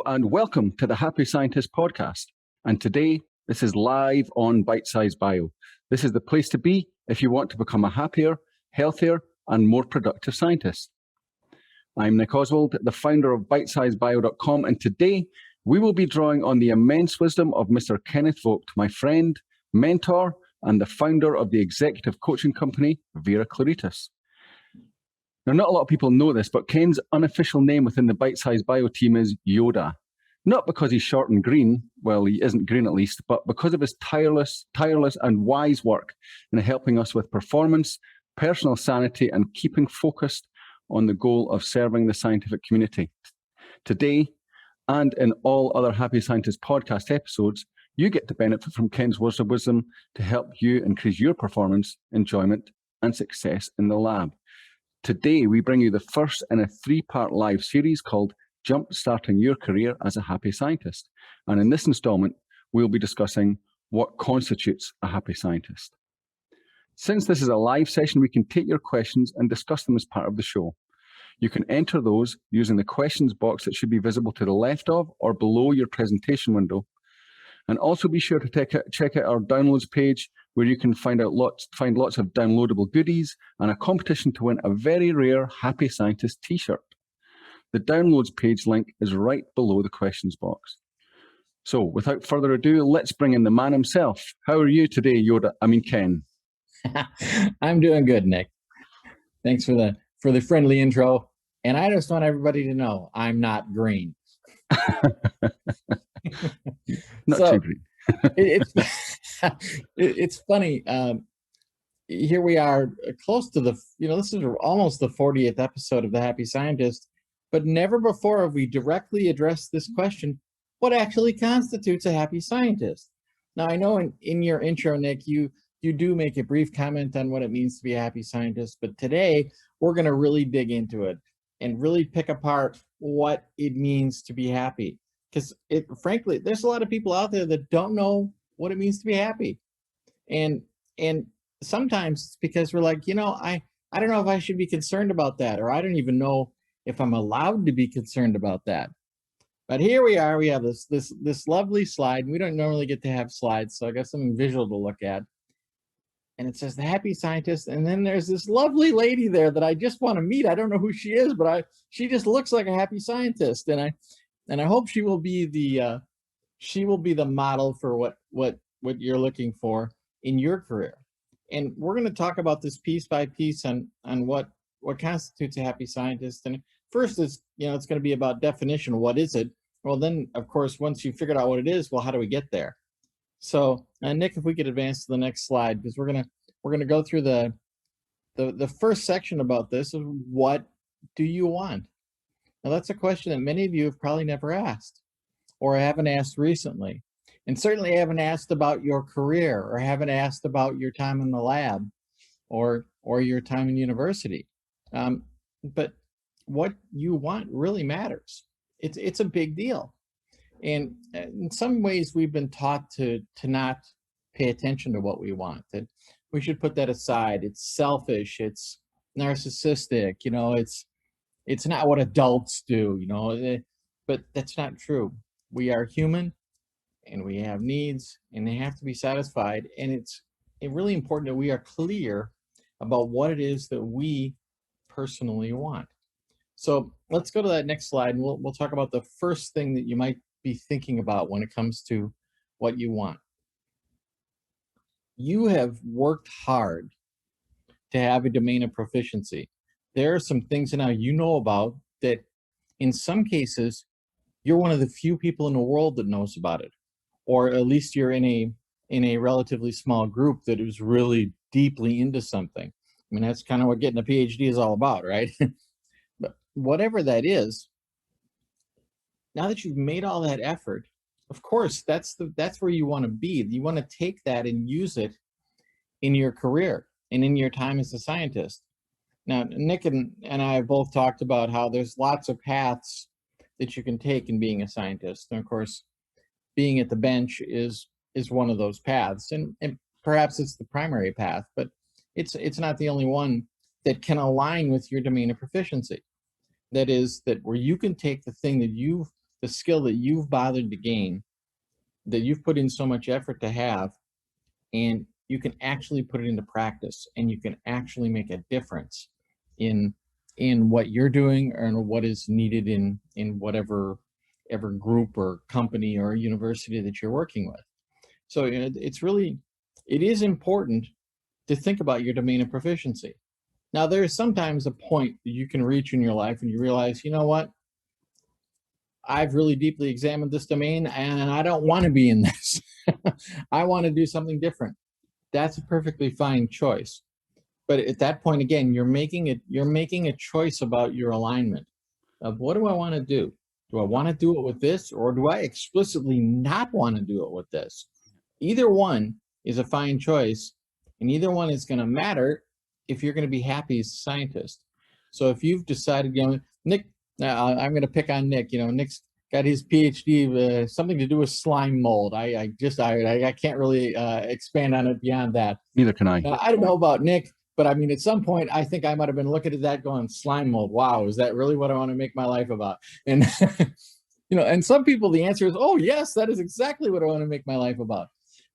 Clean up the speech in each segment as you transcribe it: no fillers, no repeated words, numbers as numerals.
and welcome to the Happy Scientist podcast. And today, this is live on Bitesize Bio. This is the place to be if you want to become a happier, healthier, and more productive scientist. I'm Nick Oswald, the founder of BitesizeBio.com, and today we will be drawing on the immense wisdom of Mr. Kenneth Vogt, my friend, mentor, and the founder of the executive coaching company, Vera Claritas. Now, not a lot of people know this, but Ken's unofficial name within the Bitesize Bio team is Yoda. Not because he's short and green, well, he isn't green at least, but because of his tireless and wise work in helping us with performance, personal sanity, and keeping focused on the goal of serving the scientific community. Today, and in all other Happy Scientist podcast episodes, you get to benefit from Ken's words of wisdom to help you increase your performance, enjoyment, and success in the lab. Today, we bring you the first in a three-part live series called Jump-Starting Your Career as a Happy Scientist. And in this installment, we'll be discussing what constitutes a happy scientist. Since this is a live session, we can take your questions and discuss them as part of the show. You can enter those using the questions box that should be visible to the left of or below your presentation window. And also be sure to check out our downloads page, where you can find lots of downloadable goodies and a competition to win a very rare Happy Scientist t-shirt. The downloads page link is right below the questions box. So without further ado, let's bring in the man himself. How are you today, Ken? I'm doing good, Nick. Thanks for the friendly intro. And I just want everybody to know I'm not green. Not too green. It's funny. Here we are, close to this is almost the 40th episode of The Happy Scientist, but never before have we directly addressed this question: what actually constitutes a happy scientist? Now, I know in your intro, Nick, you do make a brief comment on what it means to be a happy scientist, but today we're going to really dig into it and really pick apart what it means to be happy. Because frankly, there's a lot of people out there that don't know what it means to be happy. And sometimes it's because we're like, I don't know if I should be concerned about that, or I don't even know if I'm allowed to be concerned about that. But here we are, we have this lovely slide. We don't normally get to have slides, so I got something visual to look at. And it says the happy scientist, and then there's this lovely lady there that I just want to meet. I don't know who she is, but she just looks like a happy scientist. And I hope she will be the model for what you're looking for in your career. And we're going to talk about this piece by piece on what constitutes a happy scientist. And first is, it's going to be about definition. What is it? Well, then, of course, once you figured out what it is, well, how do we get there? So, Nick, if we could advance to the next slide, because we're gonna go through the first section about this. Is what do you want? Now, that's a question that many of you have probably never asked, or haven't asked recently. And certainly haven't asked about your career, or haven't asked about your time in the lab, or your time in university. But what you want really matters. It's a big deal. And in some ways, we've been taught to not pay attention to what we want, that we should put that aside. It's selfish. It's narcissistic. It's not what adults do, but that's not true. We are human, and we have needs, and they have to be satisfied. And it's really important that we are clear about what it is that we personally want. So let's go to that next slide, and we'll talk about the first thing that you might be thinking about when it comes to what you want. You have worked hard to have a domain of proficiency. There are some things now you know about that in some cases you're one of the few people in the world that knows about it, or at least you're in a relatively small group that is really deeply into something. I mean, that's kind of what getting a PhD is all about, right? But whatever that is, now that you've made all that effort, of course, that's where you want to be. You want to take that and use it in your career and in your time as a scientist. Now, Nick and I have both talked about how there's lots of paths that you can take in being a scientist. And of course, being at the bench is one of those paths. And perhaps it's the primary path, but it's not the only one that can align with your domain of proficiency. That is, that where you can take the thing that the skill that you've bothered to gain, that you've put in so much effort to have, and you can actually put it into practice, and you can actually make a difference in what you're doing or in what is needed in whatever group or company or university that you're working with. So it is important to think about your domain of proficiency. Now, there is sometimes a point that you can reach in your life and you realize, you know what, I've really deeply examined this domain and I don't want to be in this. I want to do something different. That's a perfectly fine choice. But at that point, again, you're making a choice about your alignment of, what do I want to do? Do I want to do it with this, or do I explicitly not want to do it with this? Either one is a fine choice, and either one is going to matter if you're going to be happy as a scientist. So if you've decided, Nick, I'm going to pick on Nick. Nick's got his PhD, something to do with slime mold. I can't really expand on it beyond that. Neither can I. I don't know about Nick, but I mean, at some point, I think I might have been looking at that going, slime mold. Wow, is that really what I want to make my life about? And and some people, the answer is, oh yes, that is exactly what I want to make my life about.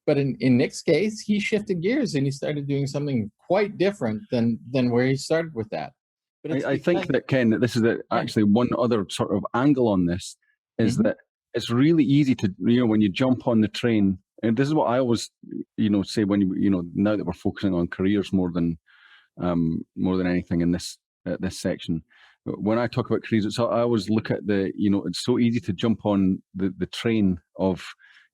But in Nick's case, he shifted gears and he started doing something quite different than where he started with that. But I think that, Ken, that this is actually one other sort of angle on this is that it's really easy to, when you jump on the train, and this is what I always, say when now that we're focusing on careers more than anything in this section. When I talk about careers, I always look at it's so easy to jump on the train of,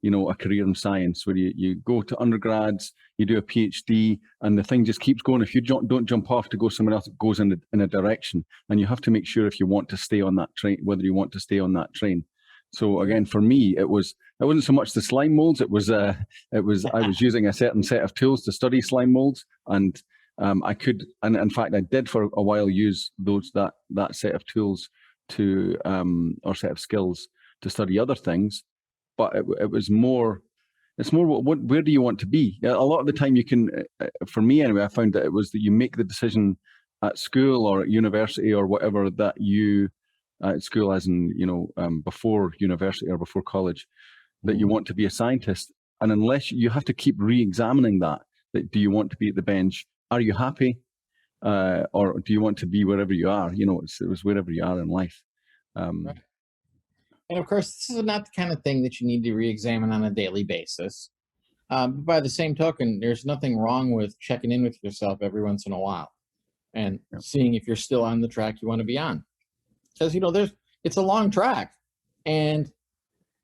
a career in science, where you go to undergrads, you do a PhD, and the thing just keeps going. If you don't jump off to go somewhere else, it goes in a direction, and you have to make sure if you want to stay on that train, whether you want to stay on that train. So again, for me, it wasn't so much the slime molds. I was using a certain set of tools to study slime molds, and I could, and in fact, I did for a while use that set of tools to or set of skills to study other things. But it was more. It's more where do you want to be? A lot of the time, you can. For me, anyway, I found that it was that you make the decision at school or at university or whatever that you. At school, as in before university or before college, that you want to be a scientist, and unless you have to keep re-examining that do you want to be at the bench? Are you happy, or do you want to be wherever you are? It was wherever you are in life. Right. And of course, this is not the kind of thing that you need to re-examine on a daily basis. But by the same token, there's nothing wrong with checking in with yourself every once in a while and seeing if you're still on the track you want to be on. Because it's a long track, and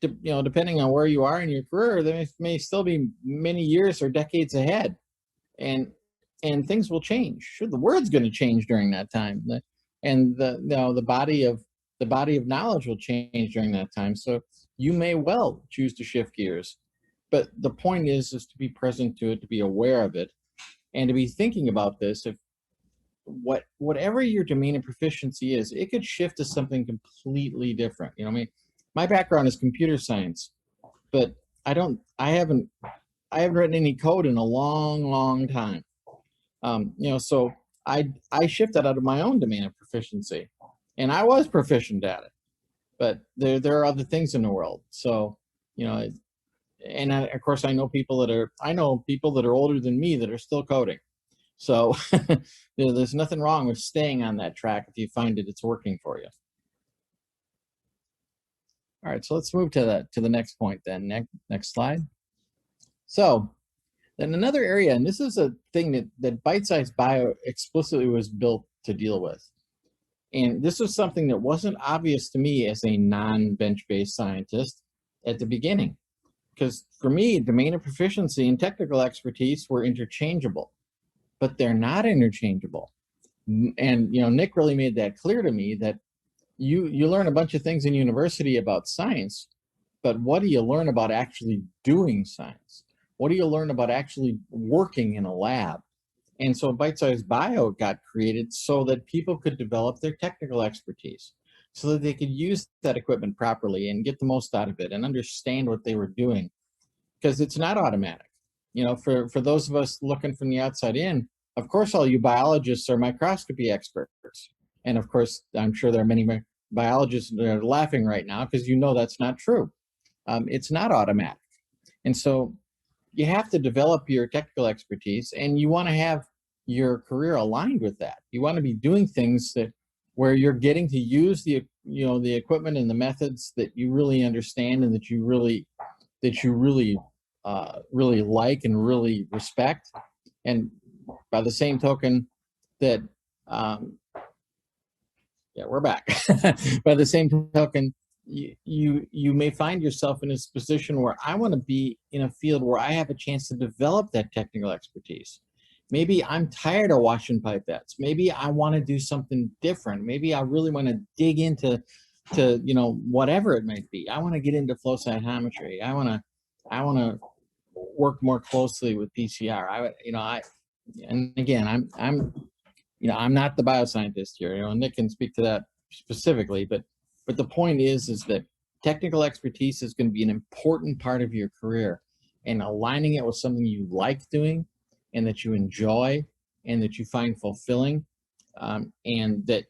depending on where you are in your career, there may still be many years or decades ahead, and things will change. Sure, the world's going to change during that time, and the body of knowledge will change during that time. So you may well choose to shift gears, but the point is to be present to it, to be aware of it, and to be thinking about this. If whatever your domain of proficiency is, it could shift to something completely different. My background is computer science, but I haven't written any code in a long time. So I shifted out of my own domain of proficiency, and I was proficient at it, but there are other things in the world. So, and of course I know people that are older than me that are still coding. So there's nothing wrong with staying on that track if you find it's working for you. All right, so let's move to the next point then. Next slide. So then another area, and this is a thing that Bitesize Bio explicitly was built to deal with. And this was something that wasn't obvious to me as a non-bench-based scientist at the beginning. Because for me, domain of proficiency and technical expertise were interchangeable. But they're not interchangeable. And Nick really made that clear to me, that you learn a bunch of things in university about science, but what do you learn about actually doing science? What do you learn about actually working in a lab? And so Bitesize Bio got created so that people could develop their technical expertise, so that they could use that equipment properly and get the most out of it and understand what they were doing, because it's not automatic. For those of us looking from the outside in, of course, all you biologists are microscopy experts. And of course, I'm sure there are many biologists are laughing right now because that's not true. It's not automatic. And so you have to develop your technical expertise, and you want to have your career aligned with that. You want to be doing things where you're getting to use the equipment and the methods that you really understand and that you really really like and really respect. And by the same token, that yeah, we're back. By the same token, you may find yourself in this position where I want to be in a field where I have a chance to develop that technical expertise. Maybe I'm tired of washing pipettes. Maybe I want to do something different. Maybe I really want to dig into whatever it might be. I want to get into flow cytometry. I want to work more closely with PCR. And again, I'm not the bioscientist here. Nick can speak to that specifically, but the point is that technical expertise is going to be an important part of your career, and aligning it with something you like doing and that you enjoy and that you find fulfilling, and that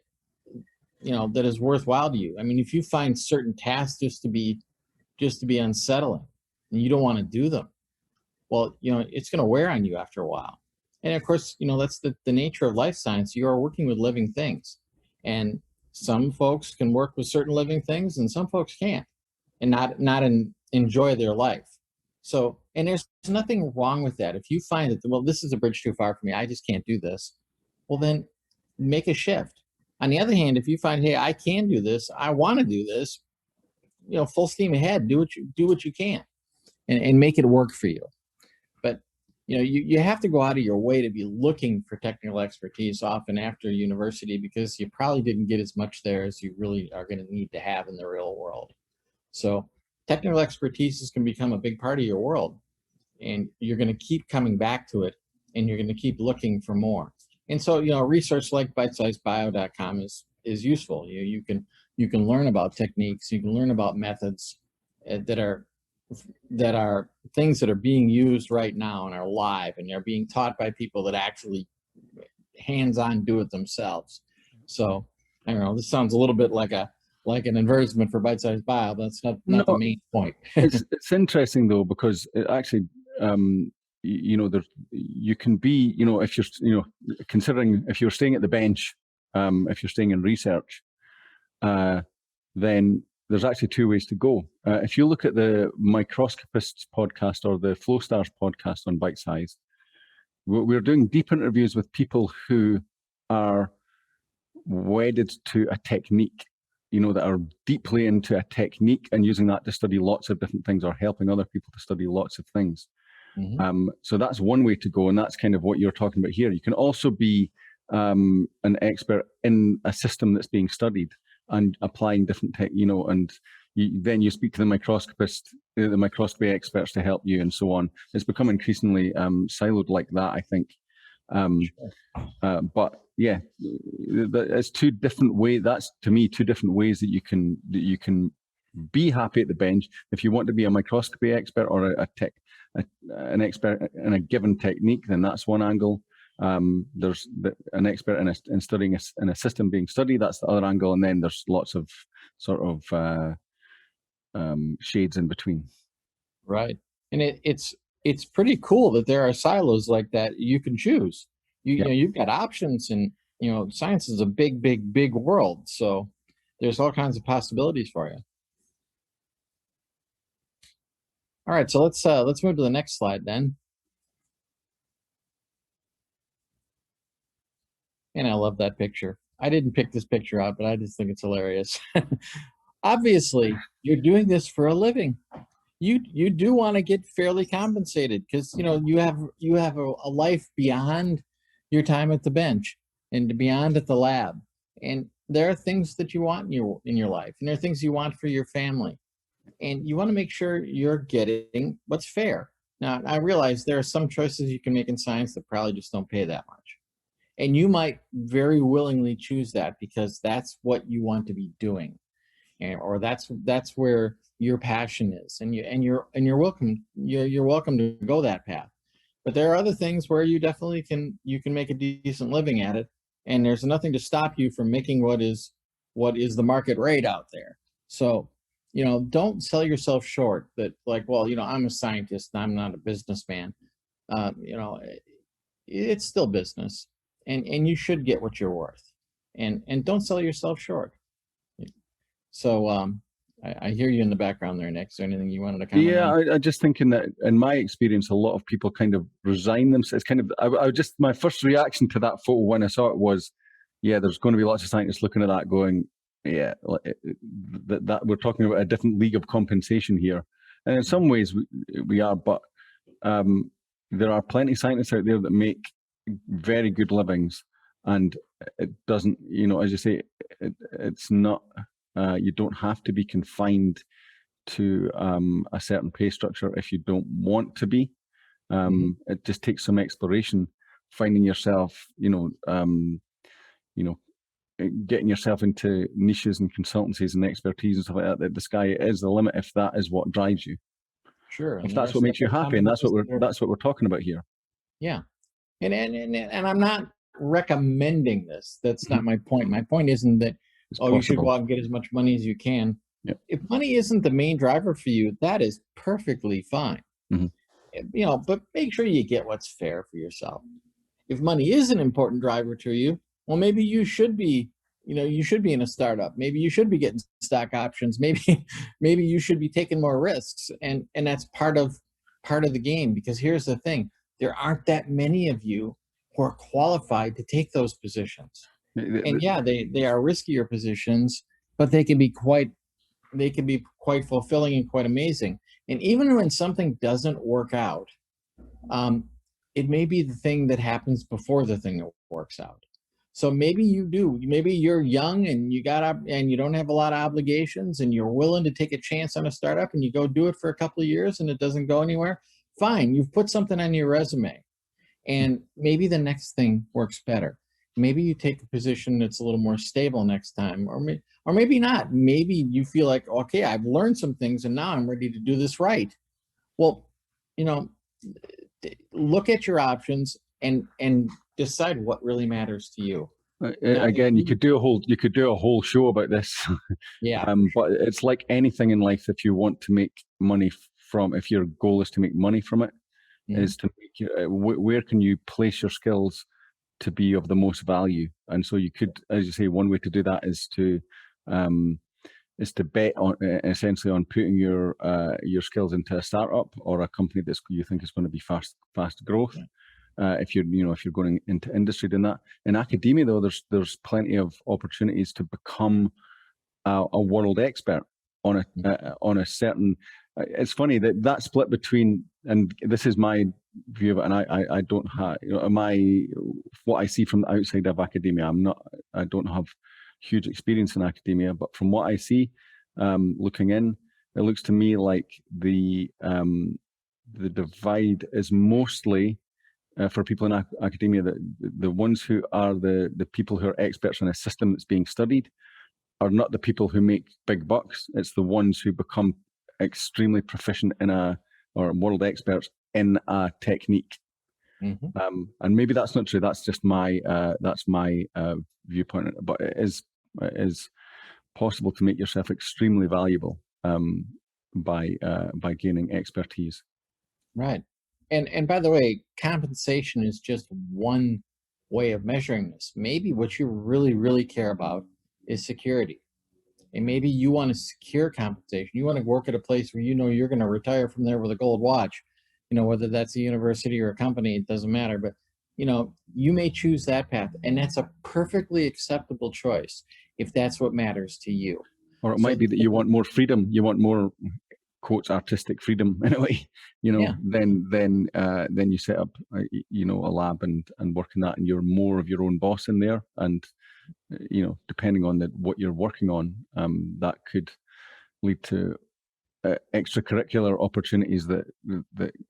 that is worthwhile to you. I mean, if you find certain tasks just to be unsettling and you don't want to do them, well, it's going to wear on you after a while. And of course, that's the nature of life science. You are working with living things, and some folks can work with certain living things and some folks can't, and not enjoy their life. So, and there's nothing wrong with that. If you find that, well, this is a bridge too far for me, I just can't do this, well, then make a shift. On the other hand, if you find, hey, I can do this, I want to do this, full steam ahead, do what you can, and make it work for you. But you have to go out of your way to be looking for technical expertise often after university, because you probably didn't get as much there as you really are going to need to have in the real world. So technical expertise can become a big part of your world, and you're going to keep coming back to it, and you're going to keep looking for more. And so, research like bitesizebio.com is useful. You can learn about techniques, you can learn about methods that are things that are being used right now and are live, and they're being taught by people that actually hands-on do it themselves. So I don't know, this sounds a little bit like an advertisement for Bite-Sized Bio, but that's not the main point. It's interesting though, because it actually you can be, if you're considering, if you're staying at the bench, if you're staying in research, then there's actually two ways to go. If you look at the Microscopists podcast or the Flow Stars podcast on Bitesize, we're doing deep interviews with people who are wedded to a technique, that are deeply into a technique and using that to study lots of different things, or helping other people to study lots of things. Mm-hmm. So that's one way to go, and that's kind of what you're talking about here. You can also be an expert in a system that's being studied and applying different tech, and then you speak to the microscopist, the microscopy experts to help you, and so on. It's become increasingly siloed like that, I think. But yeah, it's two different ways. That's, to me, two different ways that you can be happy at the bench. If you want to be a microscopy expert or an expert in a given technique, then that's one angle. There's an expert in studying in a system being studied, that's the other angle, and then there's lots of sort of shades in between. Right, and it's pretty cool that there are silos like that you can choose. You've got options, and science is a big world, so there's all kinds of possibilities for you. All right, so let's move to the next slide then. And I love that picture. I didn't pick this picture out, but I just think it's hilarious. Obviously, you're doing this for a living. You do want to get fairly compensated, because you have a life beyond your time at the bench and beyond at the lab. And there are things that you want in your life, and there are things you want for your family. And you want to make sure you're getting what's fair. Now, I realize there are some choices you can make in science that probably just don't pay that much. And you might very willingly choose that because that's what you want to be doing, or that's where your passion is, and you're welcome to go that path. But there are other things where you definitely can make a decent living at it, and there's nothing to stop you from making what is what is the market rate out there. So, don't sell yourself short that like, well, I'm a scientist and I'm not a businessman. You know, it's still business, and you should get what you're worth, and don't sell yourself short. So, I hear you in the background there, Nick. Is there anything you wanted to comment on? I just thinking that in my experience, a lot of people kind of resign themselves. It's kind of, I just, my first reaction to that photo when I saw it was, yeah, there's going to be lots of scientists looking at that going, yeah, that we're talking about a different league of compensation here. And in some ways we are, but there are plenty of scientists out there that make very good livings, and it doesn't, as you say, it's not, you don't have to be confined to a certain pay structure if you don't want to be. It just takes some exploration, finding yourself, getting yourself into niches and consultancies and expertise and stuff like that. That the sky is the limit if that is what drives you. Sure. If that's what makes you happy, and that's what we're talking about here. Yeah, and I'm not recommending this. That's not my point. My point isn't that you should go out and get as much money as you can. Yep. If money isn't the main driver for you, that is perfectly fine. But make sure you get what's fair for yourself. If money is an important driver to you, well, maybe you should be, you should be in a startup. Maybe you should be getting stock options. Maybe you should be taking more risks, and that's part of the game. Because here's the thing: there aren't that many of you who are qualified to take those positions. And yeah, they are riskier positions, but they can be quite fulfilling and quite amazing. And even when something doesn't work out, it may be the thing that happens before the thing that works out. So maybe you're young and you don't have a lot of obligations, and you're willing to take a chance on a startup, and you go do it for a couple of years and it doesn't go anywhere. Fine, you've put something on your resume, and maybe the next thing works better. Maybe you take a position that's a little more stable next time, or maybe not. Maybe you feel like, okay, I've learned some things and now I'm ready to do this right. Well, look at your options and decide what really matters to you. Again, you could do a whole show about this. Yeah. But it's like anything in life. If you want to make money if your goal is to make money from it, is to make where can you place your skills to be of the most value? And so you could, as you say, one way to do that is to bet on essentially on putting your skills into a startup or a company that you think is going to be fast growth. If you're going into industry doing that. In academia, though, there's plenty of opportunities to become a world expert on a certain. It's funny that split between, and this is my view of it, and I don't have what I see from the outside of academia. I don't have huge experience in academia, but from what I see, looking in, it looks to me like the divide is mostly for people in academia, that the ones who are the people who are experts in a system that's being studied are not the people who make big bucks. It's the ones who become extremely proficient or world experts in a technique. And maybe that's not true. That's just my viewpoint. But it is possible to make yourself extremely valuable by gaining expertise. Right. And by the way, compensation is just one way of measuring this. Maybe what you really, really care about is security. And maybe you want to secure compensation. You want to work at a place where you're going to retire from there with a gold watch. Whether that's a university or a company, it doesn't matter. But, you may choose that path. And that's a perfectly acceptable choice if that's what matters to you. Or it might be that you want more freedom. You want more, quotes, artistic freedom in a way, then you set up, a lab and work in that, and you're more of your own boss in there. And, depending on what you're working on, that could lead to extracurricular opportunities that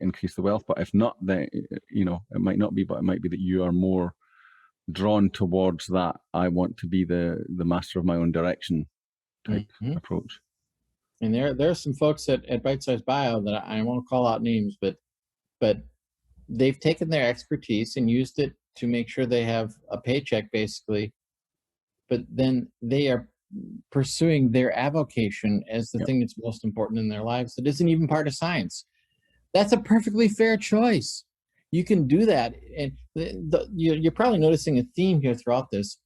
increase the wealth. But if not, then, it might not be, but it might be that you are more drawn towards that. I want to be the master of my own direction type approach. And there are some folks at Bitesize Bio that I won't call out names, but they've taken their expertise and used it to make sure they have a paycheck, basically. But then they are pursuing their avocation as the Yep. thing that's most important in their lives that isn't even part of science. That's a perfectly fair choice. You can do that, and you're probably noticing a theme here throughout this.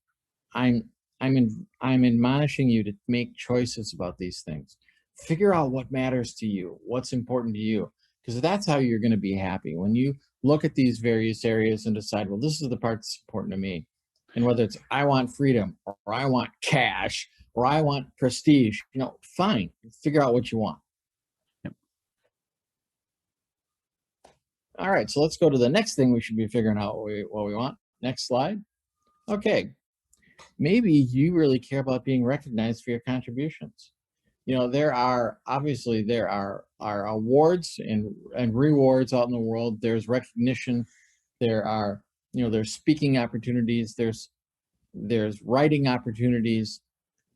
I'm I'm admonishing you to make choices about these things. Figure out what matters to you, what's important to you, because that's how you're going to be happy. When you look at these various areas and decide, well, this is the part that's important to me. And whether it's I want freedom or I want cash or I want prestige, fine. Figure out what you want. Yep. All right, so let's go to the next thing we should be figuring out what we want. Next slide. Okay, maybe you really care about being recognized for your contributions. There are awards and rewards out in the world. There's recognition. There's speaking opportunities. There's writing opportunities.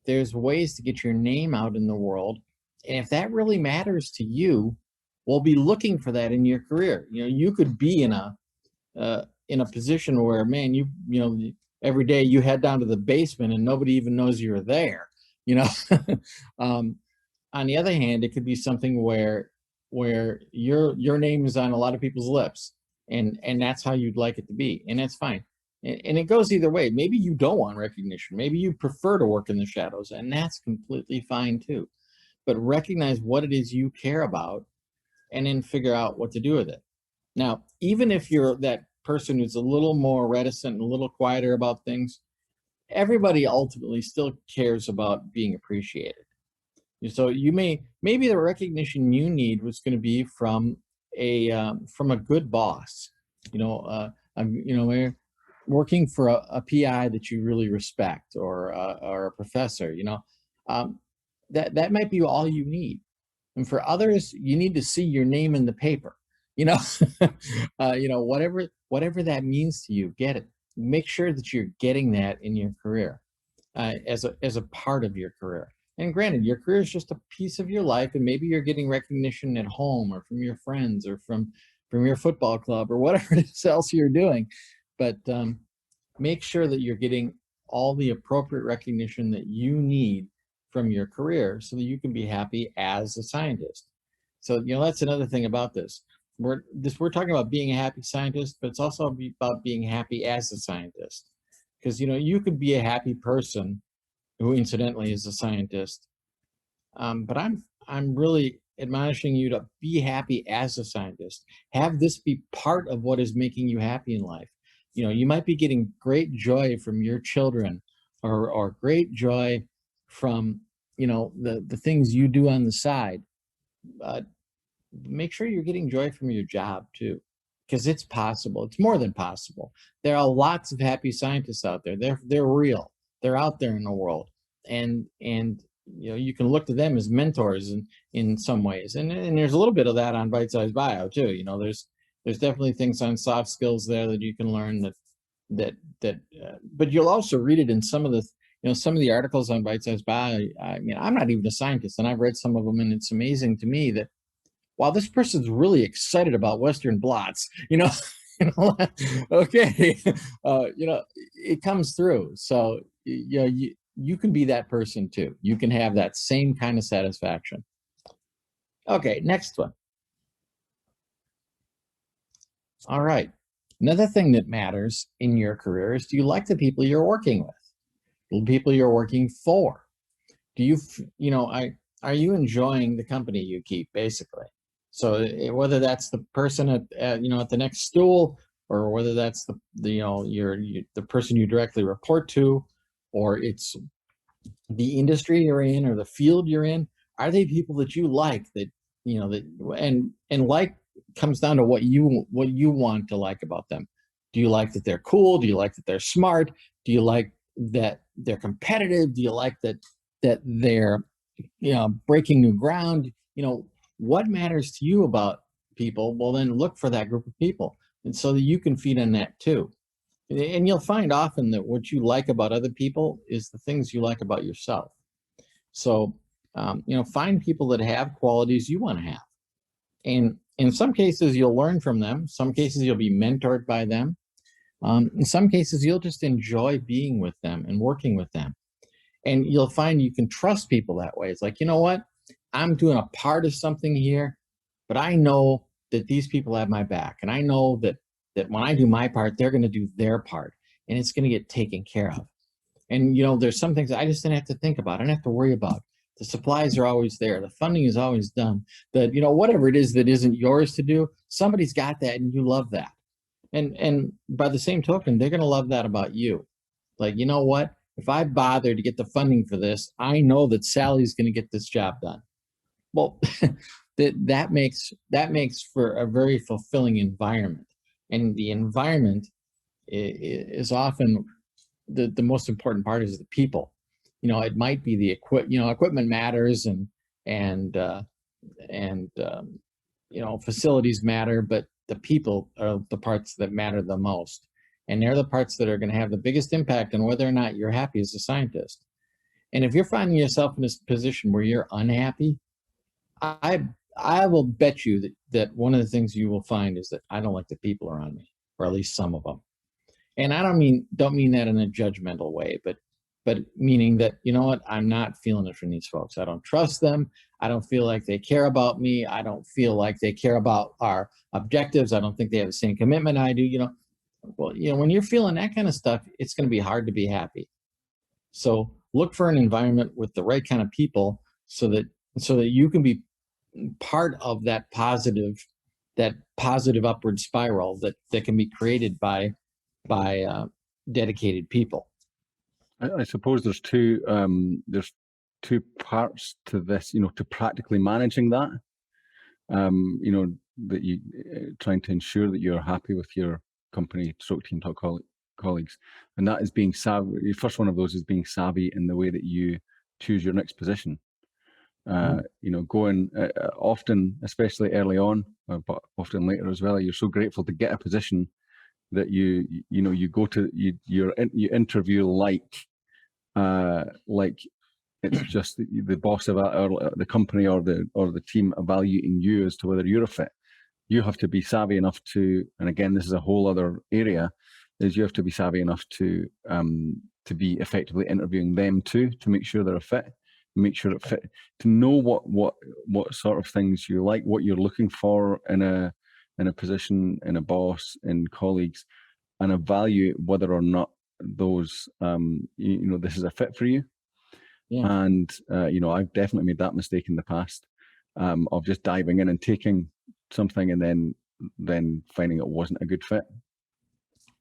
There's ways to get your name out in the world. And if that really matters to you, we'll be looking for that in your career. You could be in a position where, man, every day you head down to the basement and nobody even knows you're there. On the other hand, it could be something where your name is on a lot of people's lips, and that's how you'd like it to be, and that's fine. And it goes either way. Maybe you don't want recognition. Maybe you prefer to work in the shadows, and that's completely fine too. But recognize what it is you care about, and then figure out what to do with it. Now, even if you're that person who's a little more reticent and a little quieter about things, everybody ultimately still cares about being appreciated. So maybe the recognition you need was going to be from a good boss. Working for a PI that you really respect, or a professor. That might be all you need. And for others, you need to see your name in the paper. Whatever that means to you, get it. Make sure that you're getting that in your career, as a part of your career. And granted, your career is just a piece of your life, and maybe you're getting recognition at home or from your friends or from your football club or whatever else you're doing. But make sure that you're getting all the appropriate recognition that you need from your career so that you can be happy as a scientist. So, that's another thing about this. We're talking about being a happy scientist, but it's also about being happy as a scientist. Because, you could be a happy person who incidentally is a scientist. But I'm really admonishing you to be happy as a scientist. Have this be part of what is making you happy in life. You might be getting great joy from your children, or great joy from, the things you do on the side. Make sure you're getting joy from your job too, because it's possible. It's more than possible. There are lots of happy scientists out there. They're real. They're out there in the world, and you can look to them as mentors in some ways. And there's a little bit of that on Bitesize Bio too. There's definitely things on soft skills there that you can learn but you'll also read it in some of the articles on Bitesize Bio. I mean, I'm not even a scientist, and I've read some of them, and it's amazing to me that, wow, this person's really excited about Western blots. Okay, it comes through. So you can be that person too. You can have that same kind of satisfaction. Okay, next one. All right. Another thing that matters in your career is, do you like the people you're working with? The people you're working for? Do are you enjoying the company you keep, basically? So whether that's the person at the next stool, or whether that's the person you directly report to, or it's the industry you're in or the field you're in, are they people that you like, and like comes down to what you want to like about them? Do you like that they're cool? Do you like that they're smart? Do you like that they're competitive? Do you like that they're breaking new ground? What matters to you about people? Well, then look for that group of people, and so that you can feed on that too. And you'll find often that what you like about other people is the things you like about yourself. So, find people that have qualities you want to have. And in some cases, you'll learn from them. Some cases, you'll be mentored by them. In some cases, you'll just enjoy being with them and working with them. And you'll find you can trust people that way. It's like, you know what? I'm doing a part of something here, but I know that these people have my back. And I know that when I do my part, they're going to do their part, and it's going to get taken care of. And, there's some things I just didn't have to think about. I didn't have to worry about. The supplies are always there. The funding is always done. That, whatever it is that isn't yours to do, somebody's got that, and you love that. And by the same token, they're going to love that about you. Like, you know what? If I bother to get the funding for this, I know that Sally's going to get this job done. Well, that makes for a very fulfilling environment. And the environment is often the most important part is the people. It might be the equipment matters, and facilities matter, but the people are the parts that matter the most. And they're the parts that are going to have the biggest impact on whether or not you're happy as a scientist. And if you're finding yourself in this position where you're unhappy, I will bet you that one of the things you will find is that I don't like the people around me, or at least some of them. And I don't mean that in a judgmental way, but meaning that, you know what, I'm not feeling it from these folks. I don't trust them. I don't feel like they care about me. I don't feel like they care about our objectives. I don't think they have the same commitment I do. Well, when you're feeling that kind of stuff, it's going to be hard to be happy. So look for an environment with the right kind of people so that you can be part of that positive upward spiral that can be created by dedicated people. I suppose there's two parts to this, to practically managing that. That you trying to ensure that you're happy with your company, stroke team, colleagues, and that is being savvy. The first one of those is being savvy in the way that you choose your next position. Going often, especially early on, but often later as well, you're so grateful to get a position that you go to you interview like it's just the boss of or the company or the team evaluating you as to whether you're a fit. You have to be savvy enough to, and again, this is a whole other area, is you have to be savvy enough to be effectively interviewing them too, to make sure they're a fit, make sure it fit, to know what sort of things you like, what you're looking for in a position, in a boss, in colleagues, and evaluate whether or not those this is a fit for you. Yeah. And I've definitely made that mistake in the past, of just diving in and taking something and then finding it wasn't a good fit.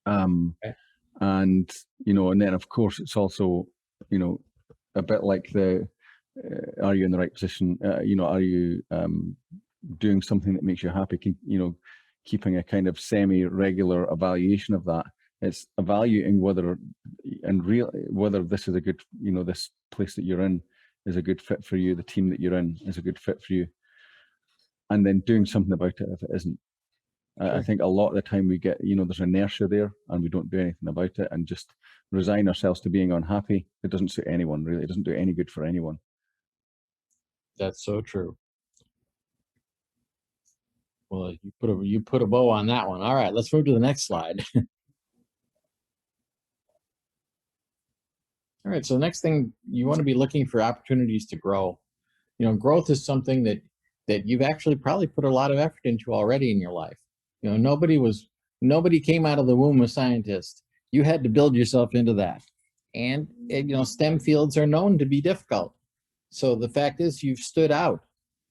Okay. And then of course it's also a bit like are you in the right position? Are you doing something that makes you happy? Keeping a kind of semi-regular evaluation of that. It's evaluating whether this is a good, this place that you're in is a good fit for you, the team that you're in is a good fit for you, and then doing something about it if it isn't. Sure. I think a lot of the time we get, there's inertia there and we don't do anything about it and just resign ourselves to being unhappy. It doesn't suit anyone, really. It doesn't do any good for anyone. That's so true. Well, you put a bow on that one. All right, let's move to the next slide. All right, so the next thing, you want to be looking for opportunities to grow. Growth is something that you've actually probably put a lot of effort into already in your life. Nobody came out of the womb a scientist. You had to build yourself into that. And STEM fields are known to be difficult. So the fact is you've stood out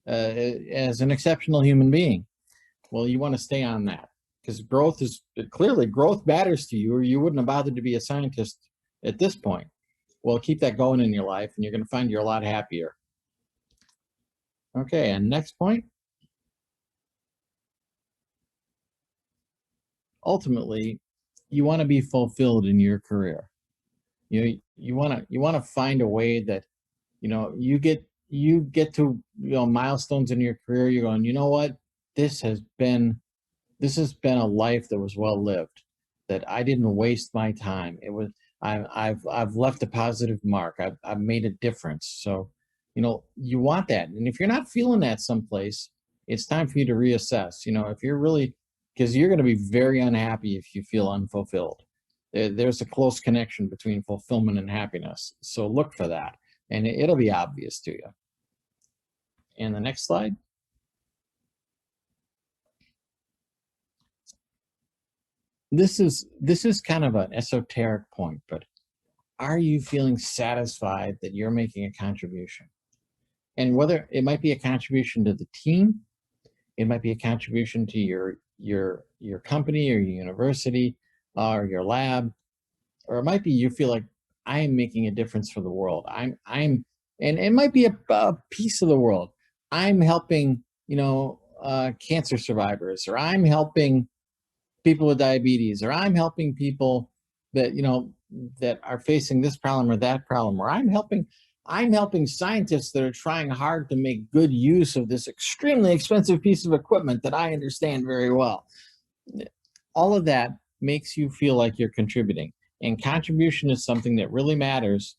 as an exceptional human being. Well, you want to stay on that, because growth matters to you, or you wouldn't have bothered to be a scientist at this point. Well, keep that going in your life and you're going to find you're a lot happier. Okay, and next point. Ultimately, you want to be fulfilled in your career. You want to find a way that you get to milestones in your career. You're going, you know what? This has been a life that was well lived. That I didn't waste my time. It was I've left a positive mark. I've made a difference. So you want that. And if you're not feeling that someplace, it's time for you to reassess. If you're really, because you're going to be very unhappy if you feel unfulfilled. There's a close connection between fulfillment and happiness. So look for that, and it'll be obvious to you. And the next slide. This is kind of an esoteric point, but are you feeling satisfied that you're making a contribution? And whether it might be a contribution to the team, it might be a contribution to your company or your university or your lab, or it might be you feel like I am making a difference for the world. And it might be a piece of the world. I'm helping, cancer survivors, or I'm helping people with diabetes, or I'm helping people that, that are facing this problem or that problem, or I'm helping scientists that are trying hard to make good use of this extremely expensive piece of equipment that I understand very well. All of that makes you feel like you're contributing. And contribution is something that really matters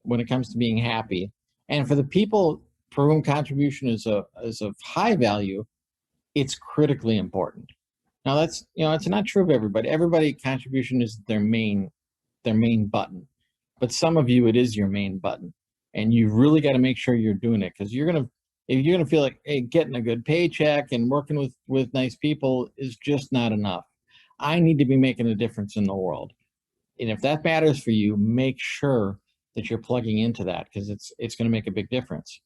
when it comes to being happy. And for the people for whom contribution is of high value, it's critically important. Now that's, it's not true of everybody. Everybody contribution is their main button. But some of you, it is your main button. And you really got to make sure you're doing it, because if you're gonna feel like, hey, getting a good paycheck and working with nice people is just not enough. I need to be making a difference in the world. And if that matters for you, make sure that you're plugging into that, because it's going to make a big difference.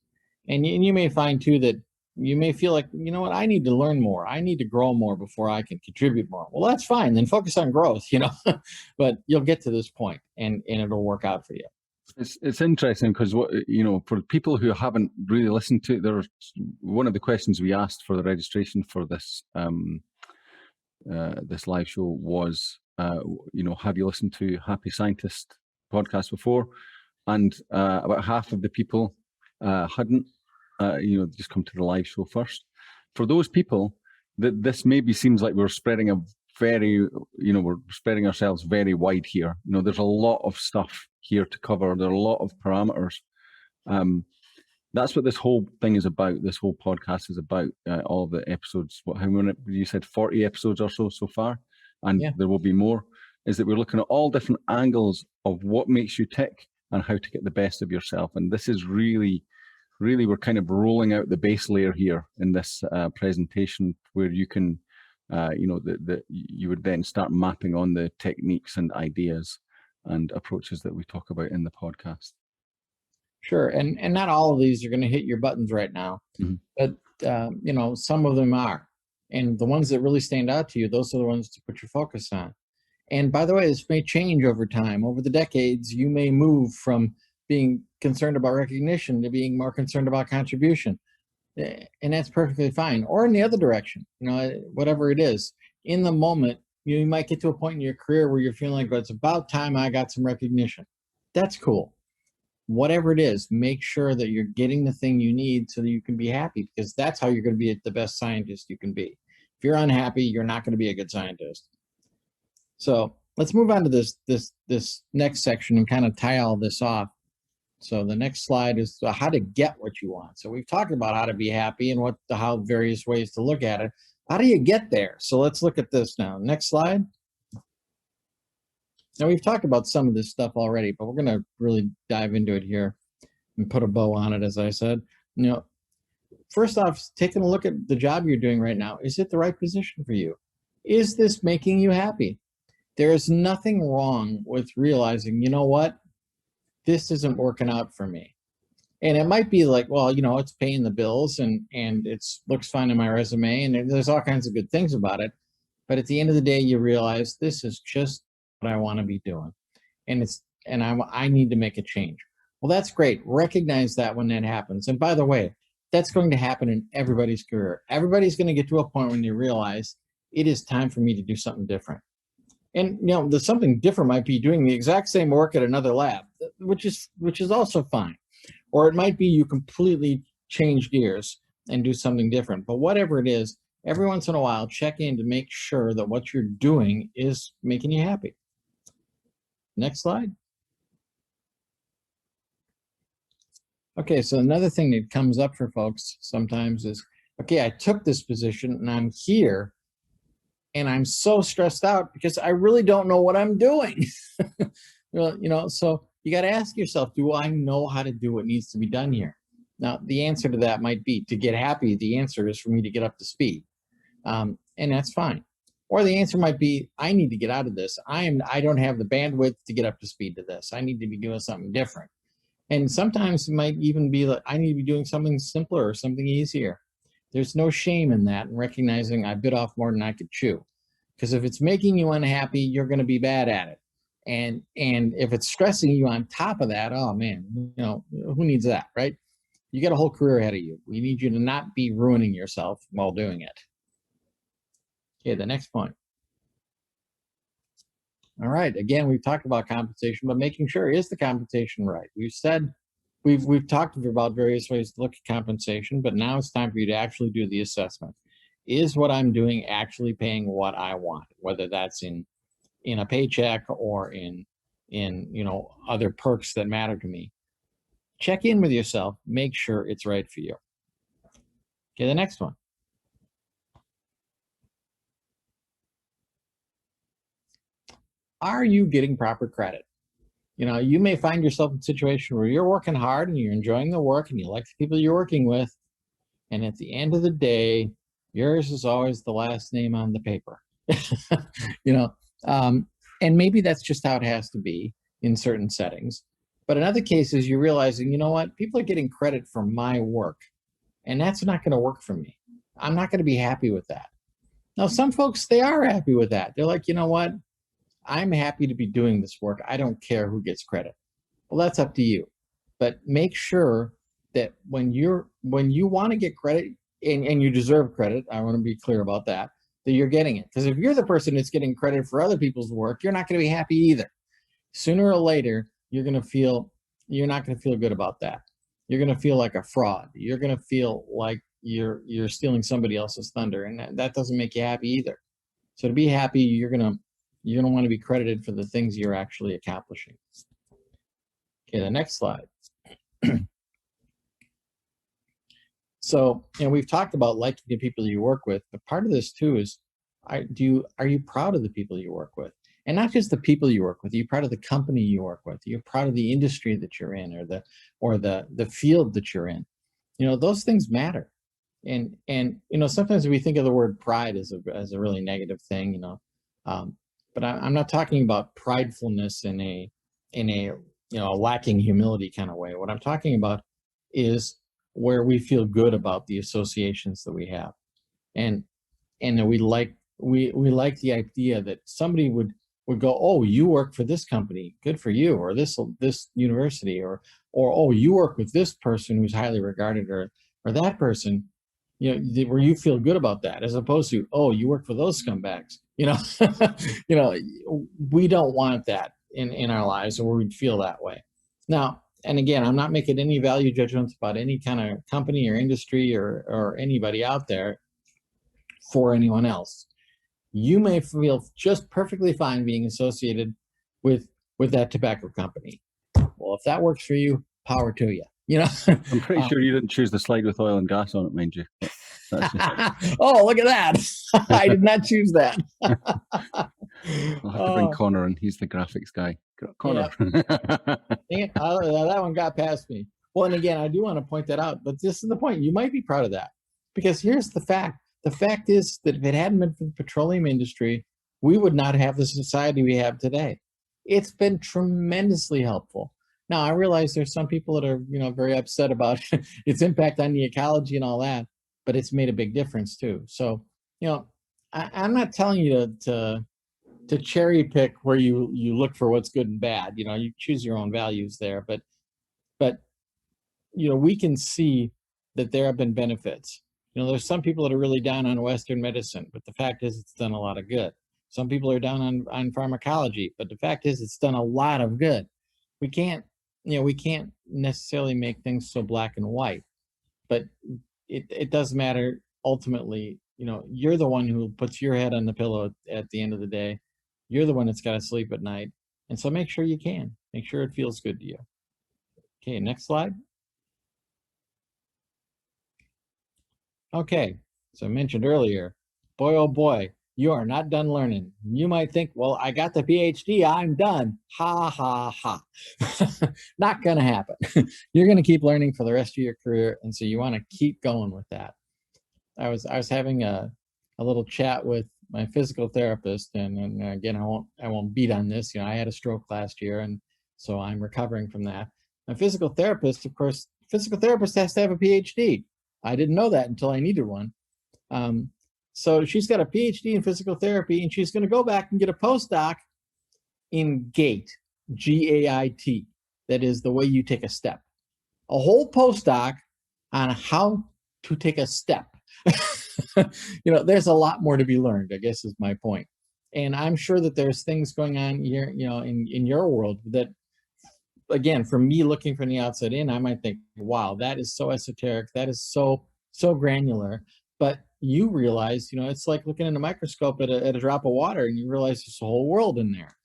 And you may find too that you may feel like, you know what, I need to learn more. I need to grow more before I can contribute more. Well, that's fine. Then focus on growth, but you'll get to this point and it'll work out for you. It's interesting because for people who haven't really listened to it, there's one of the questions we asked for the registration for this this live show was, have you listened to Happy Scientist podcast before? And about half of the people hadn't, just come to the live show first. For those people, that this maybe seems like we're spreading we're spreading ourselves very wide here. There's a lot of stuff here to cover. There are a lot of parameters. That's what this whole thing is about. This whole podcast is about. All the episodes. How many? You said 40 episodes or so far, and there will be more. Is that we're looking at all different angles of what makes you tick and how to get the best of yourself. And this is really, we're kind of rolling out the base layer here in this presentation, where you can, you would then start mapping on the techniques and ideas and approaches that we talk about in the podcast. Sure. And not all of these are going to hit your buttons right now, but, some of them are. And the ones that really stand out to you, those are the ones to put your focus on. And by the way, this may change over time. Over the decades, you may move from being concerned about recognition to being more concerned about contribution. And that's perfectly fine. Or in the other direction, whatever it is. In the moment, you might get to a point in your career where you're feeling like, well, it's about time I got some recognition. That's cool. Whatever it is, make sure that you're getting the thing you need so that you can be happy, because that's how you're going to be the best scientist you can be. If you're unhappy, you're not going to be a good scientist. So let's move on to this next section and kind of tie all this off. So the next slide is how to get what you want. So we've talked about how to be happy and how various ways to look at it. How do you get there? So let's look at this now. Next slide. Now we've talked about some of this stuff already, but we're going to really dive into it here and put a bow on it, as I said. First off, taking a look at the job you're doing right now. Is it the right position for you? Is this making you happy? There is nothing wrong with realizing, you know what, this isn't working out for me. And it might be like, well, it's paying the bills and it looks fine in my resume and there's all kinds of good things about it. But at the end of the day, you realize this is just what I want to be doing. And I need to make a change. Well, that's great. Recognize that when that happens. And by the way, that's going to happen in everybody's career. Everybody's going to get to a point when you realize it is time for me to do something different. And the something different might be doing the exact same work at another lab, which is also fine. Or it might be you completely change gears and do something different. But whatever it is, every once in a while, check in to make sure that what you're doing is making you happy. Next slide. Okay, so another thing that comes up for folks sometimes is, okay, I took this position and I'm here, and I'm so stressed out because I really don't know what I'm doing. Well, so you got to ask yourself, do I know how to do what needs to be done here? Now, the answer to that might be to get happy. The answer is for me to get up to speed. And that's fine. Or the answer might be, I need to get out of this. I don't have the bandwidth to get up to speed to this. I need to be doing something different. And sometimes it might even be like, I need to be doing something simpler or something easier. There's no shame in that, and recognizing I bit off more than I could chew. Because if it's making you unhappy, you're going to be bad at it. And if it's stressing you on top of that, oh man, who needs that, right? You got a whole career ahead of you. We need you to not be ruining yourself while doing it. Okay, the next point. All right, again, we've talked about compensation, but making sure, is the compensation right? We've talked about various ways to look at compensation, but now it's time for you to actually do the assessment. Is what I'm doing actually paying what I want, whether that's in a paycheck or in other perks that matter to me? Check in with yourself, make sure it's right for you. Okay, the next one. Are you getting proper credit? You may find yourself in a situation where you're working hard and you're enjoying the work and you like the people you're working with, and at the end of the day, yours is always the last name on the paper. And maybe that's just how it has to be in certain settings. But in other cases, you're realizing, you know what, people are getting credit for my work, and that's not going to work for me. I'm not going to be happy with that. Now, some folks, they are happy with that. They're like, you know what, I'm happy to be doing this work. I don't care who gets credit. Well, that's up to you. But make sure that when you want to get credit, and you deserve credit, I want to be clear about that you're getting it. Because if you're the person that's getting credit for other people's work, you're not going to be happy either. Sooner or later, you're not going to feel good about that. You're going to feel like a fraud. You're going to feel like you're stealing somebody else's thunder, and that doesn't make you happy either. So to be happy, you're going to want to be credited for the things you're actually accomplishing. Okay, the next slide. So, we've talked about liking the people you work with, but part of this too is, are you proud of the people you work with? And not just the people you work with. Are you proud of the company you work with? Are you proud of the industry that you're in, or the field that you're in? Those things matter. And sometimes we think of the word pride as a really negative thing, but I'm not talking about pridefulness in a lacking humility kind of way. What I'm talking about is where we feel good about the associations that we have, and that we like the idea that somebody would go, oh, you work for this company, good for you, or this university, or oh, you work with this person who's highly regarded, or that person, where you feel good about that, as opposed to, oh, you work for those scumbags. We don't want that in our lives, or we'd feel that way. Now, and again, I'm not making any value judgments about any kind of company or industry or anybody out there for anyone else. You may feel just perfectly fine being associated with that tobacco company. Well, if that works for you, power to you. I'm pretty sure you didn't choose the slide with oil and gas on it, mind you. Oh, look at that. I did not choose that. I'll have to bring Connor in. He's the graphics guy. Connor. Yep. That one got past me. Well, and again, I do want to point that out, but this is the point. You might be proud of that, because here's the fact. The fact is that if it hadn't been for the petroleum industry, we would not have the society we have today. It's been tremendously helpful. Now, I realize there's some people that are, very upset about its impact on the ecology and all that, but it's made a big difference too. So, I'm not telling you to cherry pick where you look for what's good and bad. You choose your own values there, but we can see that there have been benefits. There's some people that are really down on Western medicine, but the fact is it's done a lot of good. Some people are down on pharmacology, but the fact is it's done a lot of good. We can't necessarily make things so black and white, but it does matter ultimately. You're the one who puts your head on the pillow at the end of the day. You're the one that's got to sleep at night. And so make sure make sure it feels good to you. Okay, next slide. Okay, so I mentioned earlier, boy, oh boy, You are not done learning. You might think, well, I got the PhD, I'm done. Ha, ha, ha. Not going to happen. You're going to keep learning for the rest of your career. And so you want to keep going with that. I was having a little chat with my physical therapist, and again, I won't beat on this. I had a stroke last year, and so I'm recovering from that. My physical therapist, of course, physical therapist has to have a PhD. I didn't know that until I needed one. So she's got a PhD in physical therapy, and she's going to go back and get a postdoc in GAIT, GAIT. That is the way you take a step. A whole postdoc on how to take a step. There's a lot more to be learned, I guess is my point. And I'm sure that there's things going on here, in your world that, again, for me looking from the outside in, I might think, wow, that is so esoteric. That is so granular. But you realize, it's like looking in a microscope at a drop of water, and you realize there's a whole world in there.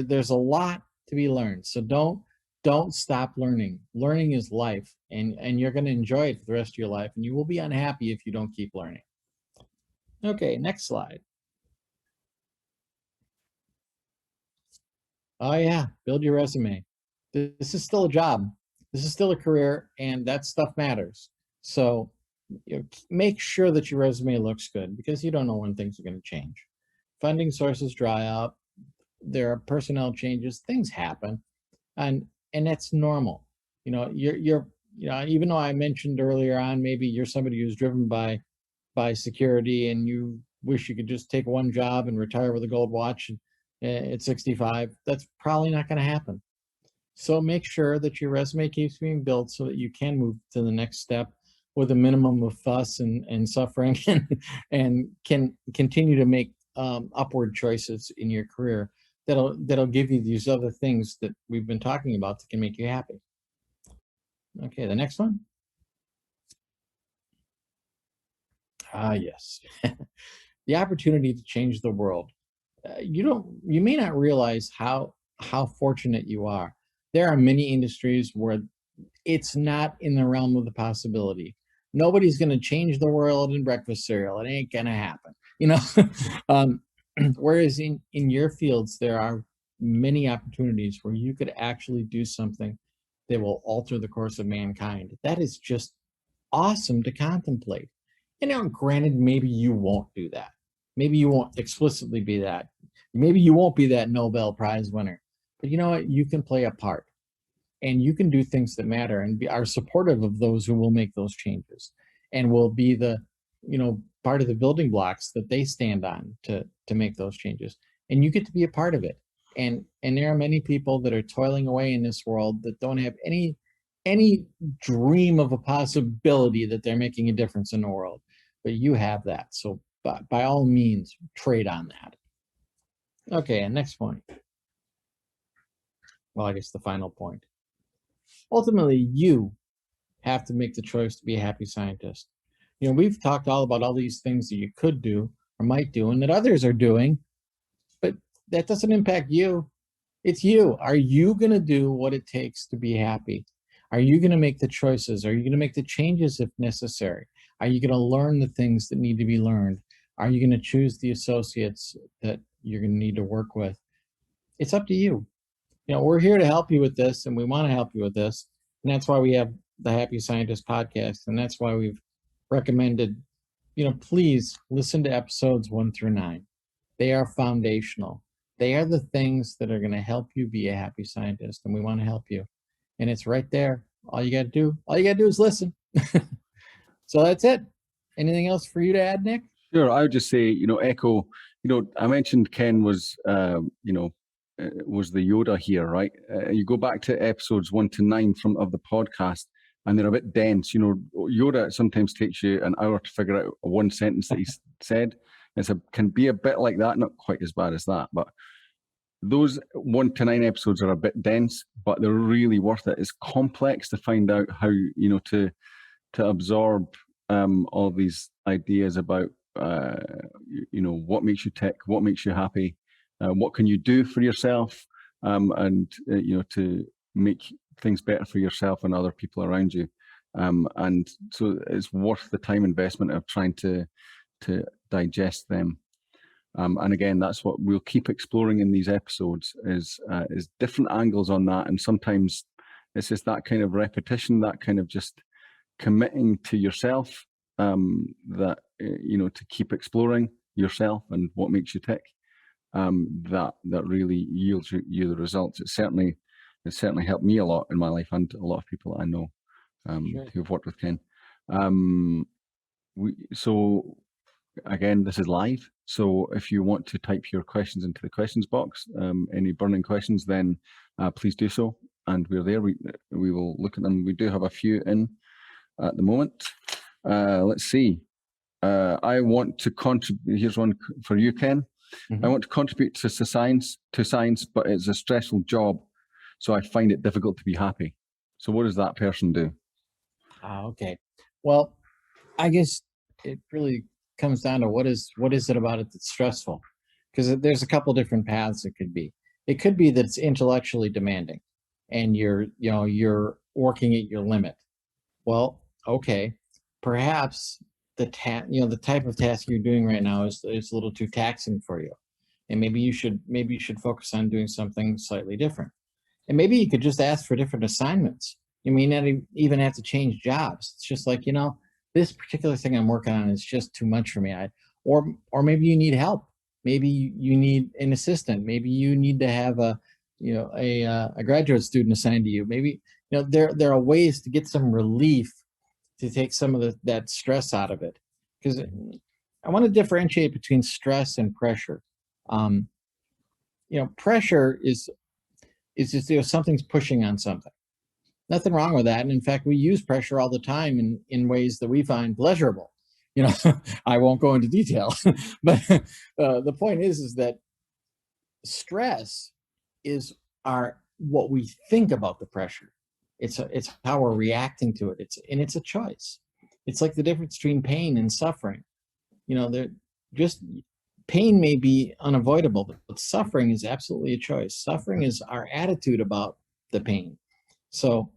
There's a lot to be learned. So don't stop learning. Learning is life, and you're going to enjoy it for the rest of your life, and you will be unhappy if you don't keep learning. Okay, next slide. Oh yeah, build your resume. This is still a job. This is still a career, and that stuff matters. So make sure that your resume looks good, because you don't know when things are going to change. Funding sources dry up. There are personnel changes. Things happen, and that's normal. You're even though I mentioned earlier on, maybe you're somebody who's driven by security, and you wish you could just take one job and retire with a gold watch at 65. That's probably not going to happen. So make sure that your resume keeps being built so that you can move to the next step with a minimum of fuss and suffering, and can continue to make upward choices in your career that'll give you these other things that we've been talking about that can make you happy. Okay, the next one. Yes. The opportunity to change the world. You may not realize how fortunate you are. There are many industries where it's not in the realm of the possibility. Nobody's going to change the world in breakfast cereal. It ain't going to happen. Whereas in your fields, there are many opportunities where you could actually do something that will alter the course of mankind. That is just awesome to contemplate. Granted, maybe you won't do that. Maybe you won't explicitly be that. Maybe you won't be that Nobel Prize winner. But you know what? You can play a part, and you can do things that matter, and are supportive of those who will make those changes, and will be the, part of the building blocks that they stand on to make those changes. And you get to be a part of it. And there are many people that are toiling away in this world that don't have any dream of a possibility that they're making a difference in the world. But you have that. So by all means, trade on that. Okay, and next point. Well, I guess the final point. Ultimately, you have to make the choice to be a happy scientist. We've talked all about all these things that you could do or might do, and that others are doing, but that doesn't impact you. It's you. Are you going to do what it takes to be happy? Are you going to make the choices? Are you going to make the changes if necessary? Are you going to learn the things that need to be learned? Are you going to choose the associates that you're going to need to work with? It's up to you. We're here to help you with this, and we want to help you with this. And that's why we have the Happy Scientist podcast. And that's why we've recommended, please listen to episodes 1 through 9. They are foundational. They are the things that are going to help you be a happy scientist, and we want to help you. And it's right there. All you got to do is listen. So that's it. Anything else for you to add, Nick? Sure. I would just say, echo, I mentioned Ken was, was the Yoda here, right? You go back to episodes 1 to 9 of the podcast, and they're a bit dense. Yoda sometimes takes you an hour to figure out one sentence that he said. Can be a bit like that, not quite as bad as that, but those 1 to 9 episodes are a bit dense, but they're really worth it. It's complex to find out how, to absorb all these ideas about, what makes you tick, what makes you happy, what can you do for yourself, and, to make things better for yourself and other people around you. And so it's worth the time investment of trying to digest them. And again, that's what we'll keep exploring in these episodes is different angles on that. And sometimes it's just that kind of repetition, that kind of just committing to yourself, that, to keep exploring yourself and what makes you tick, that really yields you the results. It certainly helped me a lot in my life and a lot of people that I know who've worked with Ken. So again, this is live. So if you want to type your questions into the questions box, any burning questions, then please do so. And we're there. We will look at them. We do have a few in at the moment. Let's see. I want to contribute. Here's one for you, Ken. Mm-hmm. I want to contribute to science, but it's a stressful job, so I find it difficult to be happy. So what does that person do? Okay. Well, I guess it really comes down to what is it about it that's stressful? Because there's a couple different paths it could be. It could be that it's intellectually demanding, and you're working at your limit. Well, okay, perhaps the type of task you're doing right now is a little too taxing for you, and maybe you should focus on doing something slightly different. And maybe you could just ask for different assignments. You may not even have to change jobs. It's just like, this particular thing I'm working on is just too much for me. Or maybe you need help. Maybe you need an assistant. Maybe you need to have a graduate student assigned to you. Maybe there are ways to get some relief to take some of that stress out of it. Because I want to differentiate between stress and pressure. Pressure is just something's pushing on something. Nothing wrong with that. And in fact, we use pressure all the time in ways that we find pleasurable. I won't go into detail, but the point is that stress is what we think about the pressure. It's how we're reacting to it. It's a choice. It's like the difference between pain and suffering. Pain may be unavoidable, but suffering is absolutely a choice. Suffering is our attitude about the pain. So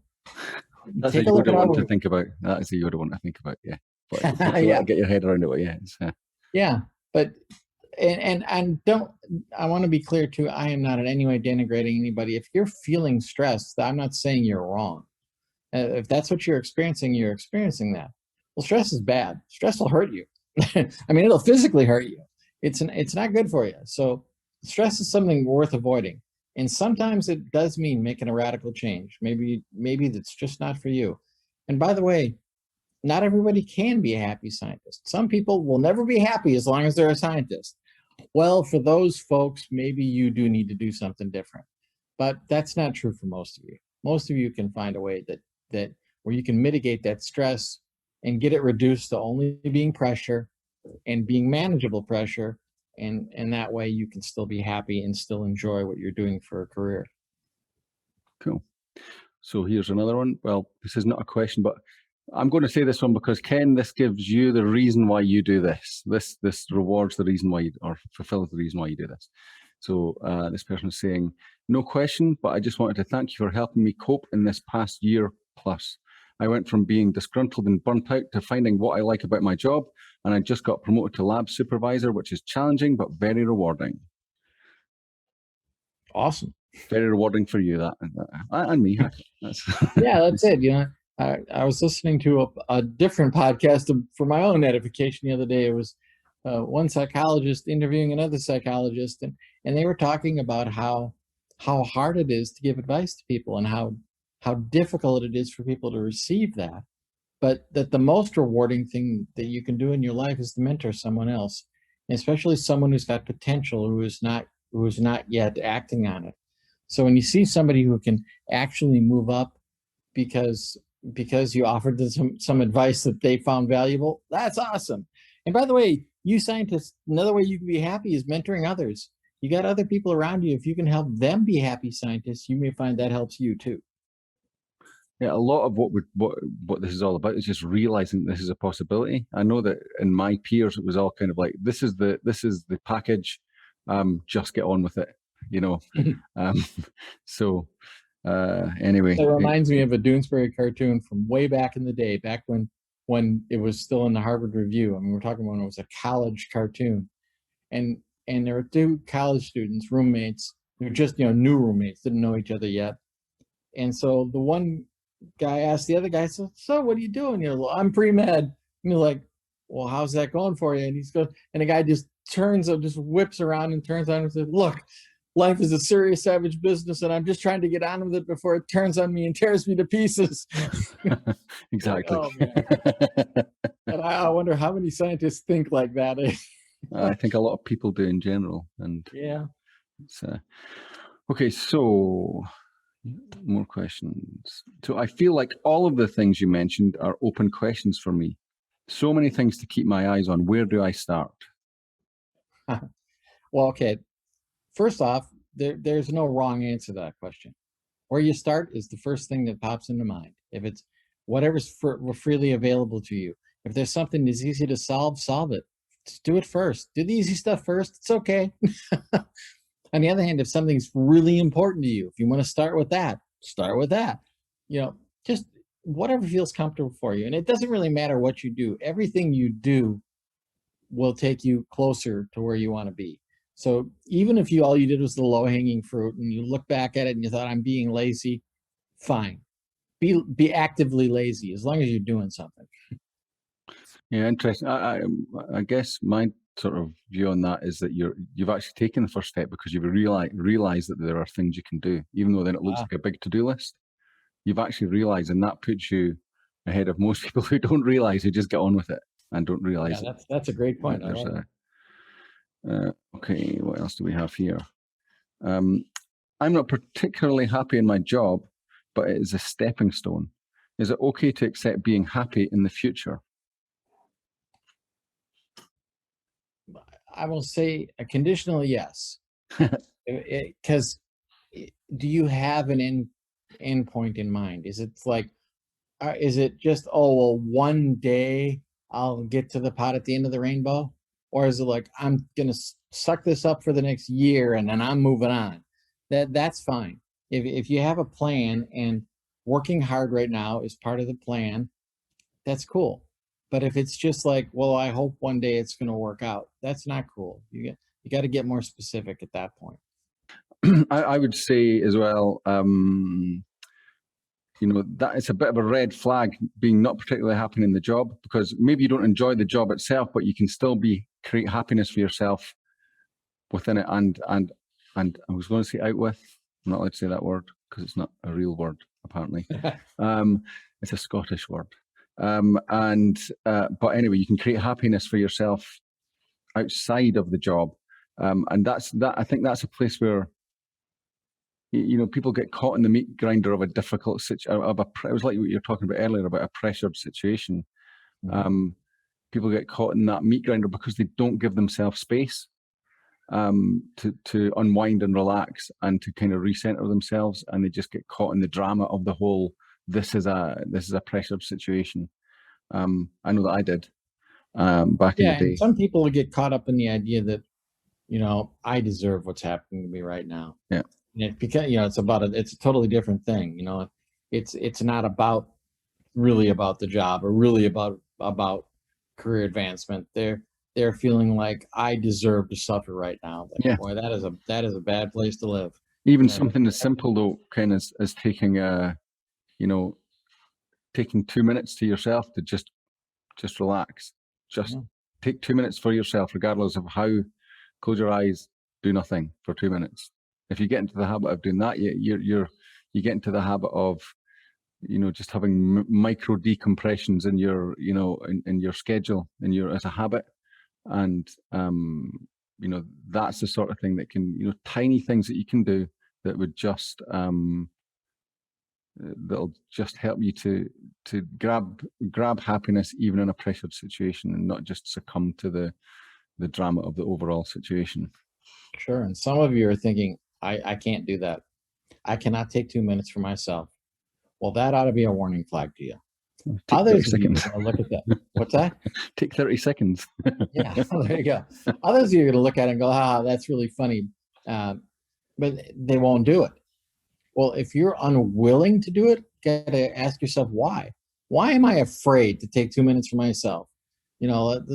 that's a Yoda one to think about. That is a Yoda one to think about. Yeah, but yeah. Get your head around it. Yeah, yeah. But and don't. I want to be clear too. I am not in any way denigrating anybody. If you're feeling stressed, I'm not saying you're wrong. If that's what you're experiencing that. Well, stress is bad. Stress will hurt you. I mean, it'll physically hurt you. It's not good for you. So stress is something worth avoiding. And sometimes it does mean making a radical change. Maybe that's just not for you. And by the way, not everybody can be a happy scientist. Some people will never be happy as long as they're a scientist. Well, for those folks, maybe you do need to do something different. But that's not true for most of you. Most of you can find a way that where you can mitigate that stress and get it reduced to only being pressure and being manageable pressure. And that way you can still be happy and still enjoy what you're doing for a career. Cool. So here's another one. Well, this is not a question, but I'm going to say this one because, Ken, this gives you the reason why you do this. This rewards the reason why or fulfills the reason why you do this. So this person is saying, no question, but I just wanted to thank you for helping me cope in this past year plus. I went from being disgruntled and burnt out to finding what I like about my job, and I just got promoted to lab supervisor, which is challenging but very rewarding. Awesome. Very rewarding for you, that and me. Yeah, that's it. I was listening to a different podcast for my own edification the other day. It was one psychologist interviewing another psychologist, and they were talking about how hard it is to give advice to people and how difficult it is for people to receive that. But that the most rewarding thing that you can do in your life is to mentor someone else, especially someone who's got potential, who is not yet acting on it. So when you see somebody who can actually move up because you offered them some advice that they found valuable, that's awesome. And by the way, you scientists, another way you can be happy is mentoring others. You got other people around you. If you can help them be happy scientists, you may find that helps you too. Yeah, a lot of what this is all about is just realizing this is a possibility. I know that in my peers, it was all kind of like, this is the package, just get on with it, So anyway. It reminds me of a Doonesbury cartoon from way back in the day, back when it was still in the Harvard Review. I mean, we're talking about when it was a college cartoon. And and there were two college students, roommates. They were just, new roommates, didn't know each other yet. And so the one guy asked the other guy, so what are you doing? I'm pre-med. And you're like, well, how's that going for you? And and the guy just whips around and turns on and says, look, life is a serious, savage business, and I'm just trying to get on with it before it turns on me and tears me to pieces. Exactly. Like, oh, man. And I wonder how many scientists think like that. I think a lot of people do in general. And yeah. Okay, so more questions. So I feel like all of the things you mentioned are open questions for me. So many things to keep my eyes on. Where do I start? Well, okay. First off, there's no wrong answer to that question. Where you start is the first thing that pops into mind. If it's whatever's freely available to you. If there's something that's easy to solve it. Just do it first. Do the easy stuff first. It's okay. On the other hand, if something's really important to you, if you want to start with that, start with that. Just whatever feels comfortable for you. And it doesn't really matter what you do. Everything you do will take you closer to where you want to be. So even if all you did was the low-hanging fruit and you look back at it and you thought, I'm being lazy, fine. Be actively lazy as long as you're doing something. Yeah, interesting. I guess my sort of view on that is that you've actually taken the first step because you've realized that there are things you can do, even though then it looks like a big to-do list. You've actually realized, and that puts you ahead of most people who don't realize, who just get on with it and don't realize. Yeah, that's a great point. Okay, what else do we have here? I'm not particularly happy in my job, but it is a stepping stone. Is it okay to accept being happy in the future? I will say a conditional yes. Because do you have an end point in mind? Is it like, is it just, oh, well, one day I'll get to the pot at the end of the rainbow? Or is it like, I'm going to suck this up for the next year and then I'm moving on? That's fine. If you have a plan and working hard right now is part of the plan, that's cool. But if it's just like, well, I hope one day it's going to work out, that's not cool. You got to get more specific at that point. I would say as well, that it's a bit of a red flag being not particularly happy in the job, because maybe you don't enjoy the job itself, but you can still create happiness for yourself within it. And I was going to say out with, I'm not allowed to say that word because it's not a real word, apparently. It's a Scottish word. But anyway, you can create happiness for yourself outside of the job. And I think that's a place where, people get caught in the meat grinder of a difficult situation. It was like what you were talking about earlier about a pressured situation. Mm-hmm. People get caught in that meat grinder because they don't give themselves space to unwind and relax and to kind of recenter themselves, and they just get caught in the drama of the whole. This is a pressured situation. I know that I did back in the day. And some people get caught up in the idea that, I deserve what's happening to me right now. Yeah. Because it's a totally different thing. It's not really about the job or really about career advancement. They're feeling like I deserve to suffer right now. But yeah. Boy, that is a bad place to live. Even something as simple though, kind of as taking taking 2 minutes to yourself to just relax. Just take 2 minutes for yourself, regardless of how. Close your eyes, do nothing for 2 minutes. If you get into the habit of doing that, you get into the habit of, just having micro decompressions in your, in your schedule, as a habit, and that's the sort of thing that can, tiny things that you can do that would just that'll just help you to grab happiness even in a pressured situation and not just succumb to the drama of the overall situation. Sure. And some of you are thinking, I can't do that. I cannot take 2 minutes for myself. Well, that ought to be a warning flag to you. Others of you are going to look at that. What's that? Take 30 seconds. Yeah, there you go. Others of you are going to look at it and go, that's really funny. But they won't do it. Well, if you're unwilling to do it, you got to ask yourself why. Why am I afraid to take 2 minutes for myself?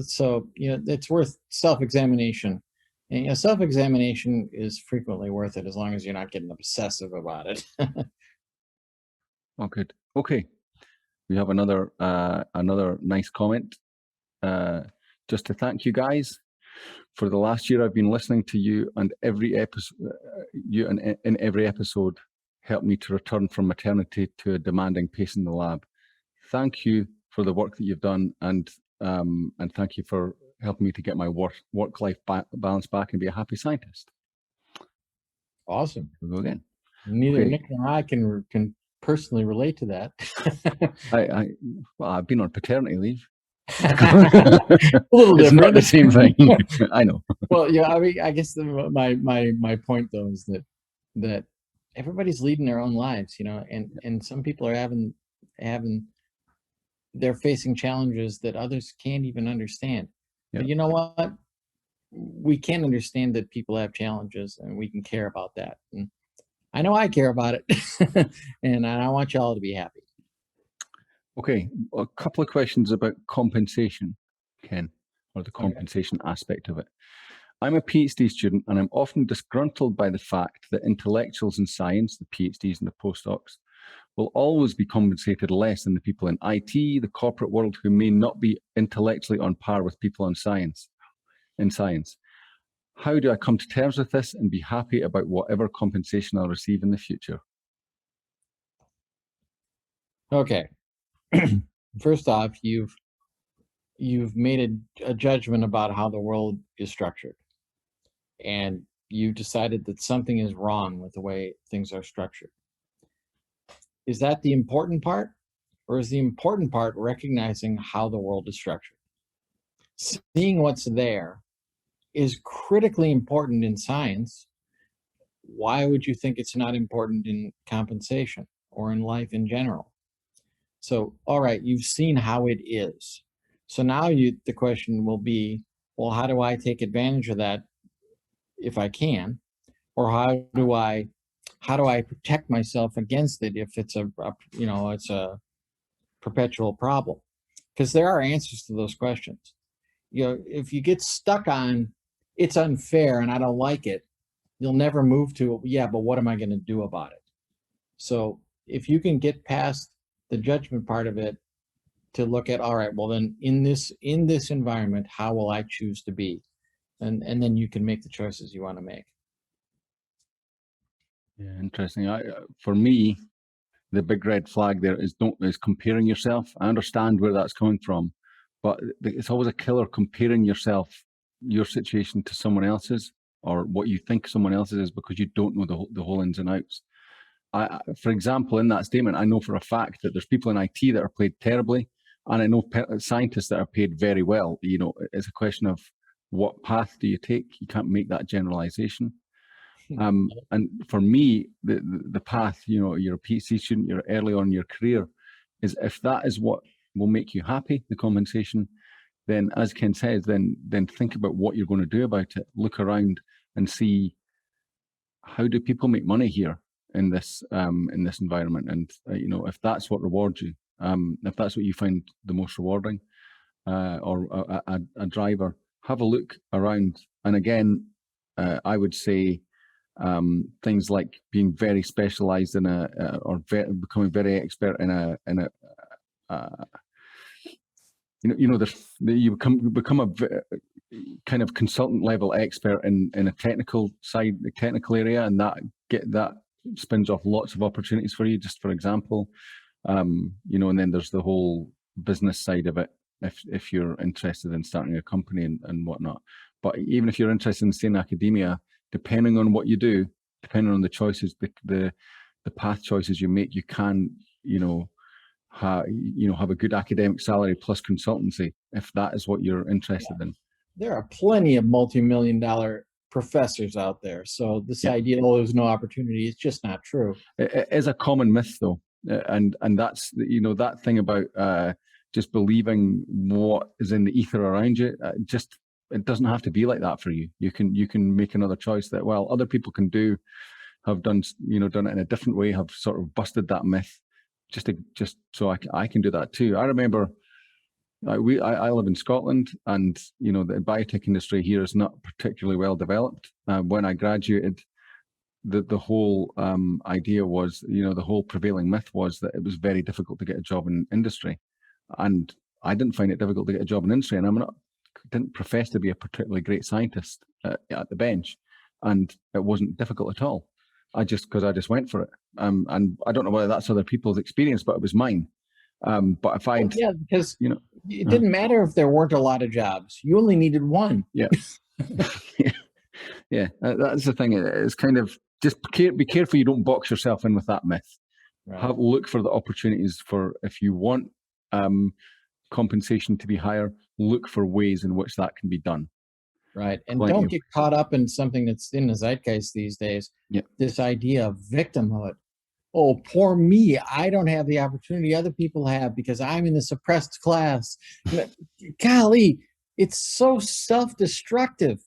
So, it's worth self-examination. And self-examination is frequently worth it as long as you're not getting obsessive about it. Oh, good. Okay. We have another nice comment. Just to thank you guys for the last year. I've been listening to you, and every episode, in every episode, helped me to return from maternity to a demanding pace in the lab. Thank you for the work that you've done, and thank you for helping me to get my work-life balance back and be a happy scientist. Awesome. We'll go again. Neither Okay. Nick nor I can personally relate to that. I've been on paternity leave. A little It's different. not the same thing. I know. Well, yeah, I mean, I guess my point though is that everybody's leading their own lives, and some people are having they're facing challenges that others can't even understand. Yeah. But you know what? We can understand that people have challenges, and we can care about that. And I know I care about it, and I want y'all to be happy. Okay, a couple of questions about compensation, Ken, or the compensation aspect of it. I'm a PhD student, and I'm often disgruntled by the fact that intellectuals in science, the PhDs and the postdocs, will always be compensated less than the people in IT, the corporate world, who may not be intellectually on par with people in science. How do I come to terms with this and be happy about whatever compensation I'll receive in the future? Okay. First off, you've made a judgment about how the world is structured, and you decided that something is wrong with the way things are structured. Is that the important part, or is the important part recognizing how the world is structured? Seeing what's there is critically important in science. Why would you think it's not important in compensation or in life in general? So, all right, you've seen how it is. So now the question will be, well, how do I take advantage of that if I can? Or how do I protect myself against it if it's it's a perpetual problem? Because there are answers to those questions. If you get stuck on it's unfair and I don't like it, you'll never move to, yeah, but what am I going to do about it? So if you can get past the judgment part of it to look at, all right, well then in this environment, how will I choose to be? And then you can make the choices you want to make. Yeah, interesting. For me, the big red flag there is comparing yourself. I understand where that's coming from, but it's always a killer comparing your situation to someone else's, or what you think someone else's is, because you don't know the whole ins and outs. For example, in that statement, I know for a fact that there's people in IT that are paid terribly, and I know scientists that are paid very well. It's a question of what path do you take. You can't make that generalization. And for me, the path, you're a PhD student, you're early on in your career, is if that is what will make you happy, the compensation, then as Ken says, then think about what you're going to do about it. Look around and see, how do people make money here in this environment? And if that's what rewards you, if that's what you find the most rewarding, or a driver, have a look around. And again, I would say, things like being very specialized in becoming very expert in a you become a kind of consultant level expert in a technical area, and that spins off lots of opportunities for you. Just for example, and then there's the whole business side of it, if you're interested in starting a company and whatnot. But even if you're interested in staying in academia, depending on what you do, depending on the choices, the path choices you make, you can, have a good academic salary plus consultancy, if that is what you're interested in. There are plenty of multi-million-dollar professors out there. So this idea, there's no opportunity, is just not true. It is a common myth, though. And that's, that thing about just believing what is in the ether around you. It doesn't have to be like that for you. You can make another choice that, well, other people can have done it in a different way, have sort of busted that myth, just so I can do that too. I remember I live in Scotland, and the biotech industry here is not particularly well developed. When I graduated, the whole idea was, the whole prevailing myth was that it was very difficult to get a job in industry, and I didn't find it difficult to get a job in industry, and didn't profess to be a particularly great scientist at the bench, and it wasn't difficult at all. Because I just went for it, and I don't know whether that's other people's experience, but it was mine. But I find, because it didn't matter if there weren't a lot of jobs; you only needed one. Yeah, yeah. That's the thing. It's kind of just be careful you don't box yourself in with that myth. Right. Look for the opportunities if you want compensation to be higher. Look for ways in which that can be done. Right. And don't get caught up in something that's in the zeitgeist these days. Yeah. This idea of victimhood. Oh, poor me. I don't have the opportunity other people have because I'm in this oppressed class. Golly, it's so self-destructive.